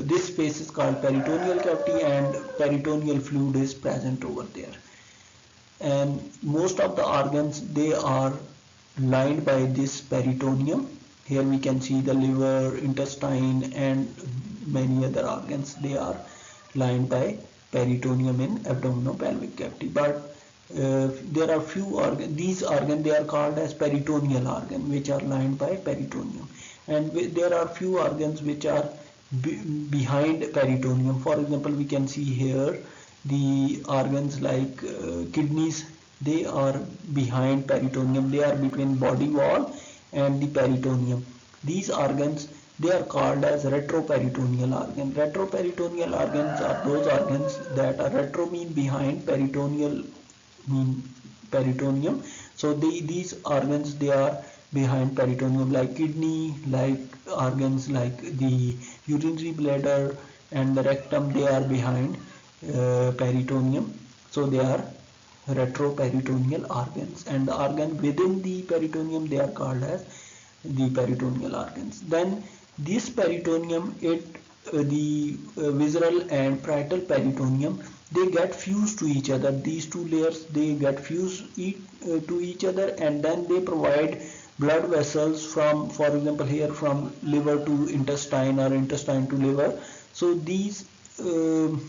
S2: this space is called peritoneal cavity, and peritoneal fluid is present over there. And most of the organs, they are lined by this peritoneum. Here we can see the liver, intestine, and many other organs, they are lined by peritoneum in abdominopelvic cavity. But there are few organs, these organs, they are called as peritoneal organ, which are lined by peritoneum. And there are few organs which are behind peritoneum. For example, we can see here the organs like kidneys. they are behind peritoneum. They are between body wall and the peritoneum. These organs, they are called as retroperitoneal organ. Retroperitoneal organs are those organs that are retro mean behind, peritoneal mean peritoneum. So these organs, they are behind peritoneum, like kidney, like organs like the urinary bladder and the rectum, they are behind peritoneum. So they are retroperitoneal organs, and the organ within the peritoneum, they are called as the peritoneal organs. Then this peritoneum, the visceral and parietal peritoneum, they get fused to each other. These two layers, they get fused to each other, and then they provide blood vessels from, for example, here from liver to intestine or intestine to liver. So these two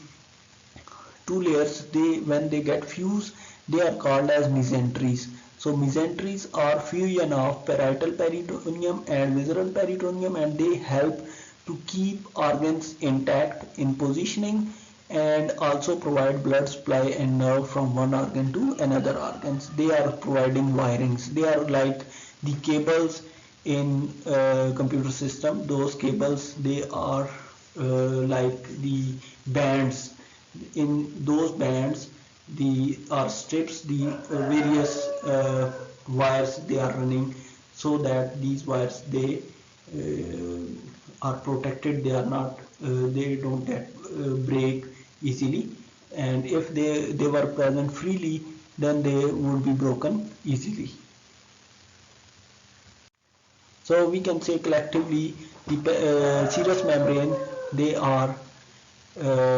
S2: layers, they when they get fused, they are called as mesenteries. So mesenteries are fusion of parietal peritoneum and visceral peritoneum, and they help to keep organs intact in positioning, and also provide blood supply and nerve from one organ to another organs. They are providing wirings. They are like the cables in computer system. Those cables, they are like the bands. In those bands, the strips, the various wires, they are running, so that these wires, they are protected. They are not they don't get break easily, and if they were present freely, then they would be broken easily. So we can say collectively, the serous membrane, they are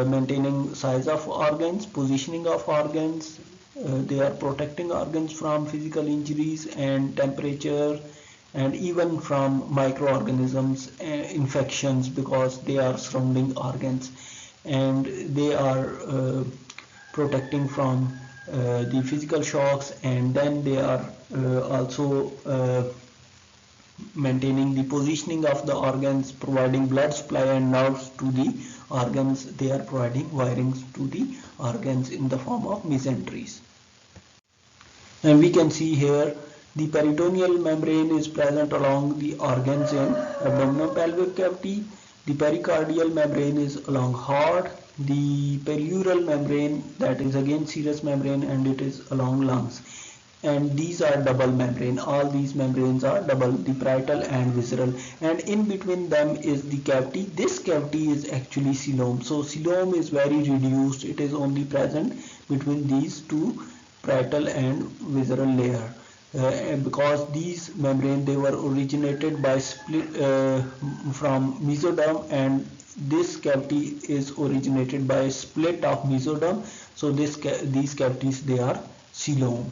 S2: maintaining size of organs, positioning of organs, they are protecting organs from physical injuries and temperature, and even from microorganisms, infections, because they are surrounding organs, and they are protecting from the physical shocks, and then they are also maintaining the positioning of the organs, providing blood supply and nerves to the organs. They are providing wirings to the organs in the form of mesenteries. And we can see here the peritoneal membrane is present along the organs in abdominal pelvic cavity. The pericardial membrane is along heart. The pleural membrane, that is again serous membrane, and it is along lungs. And these are double membrane. All these membranes are double, the parietal and visceral, and in between them is the cavity. This cavity is actually coelom. So coelom is very reduced. It is only present between these two, parietal and visceral layer, and because these membrane, they were originated by split from mesoderm, and this cavity is originated by split of mesoderm. So these cavities, they are coelom.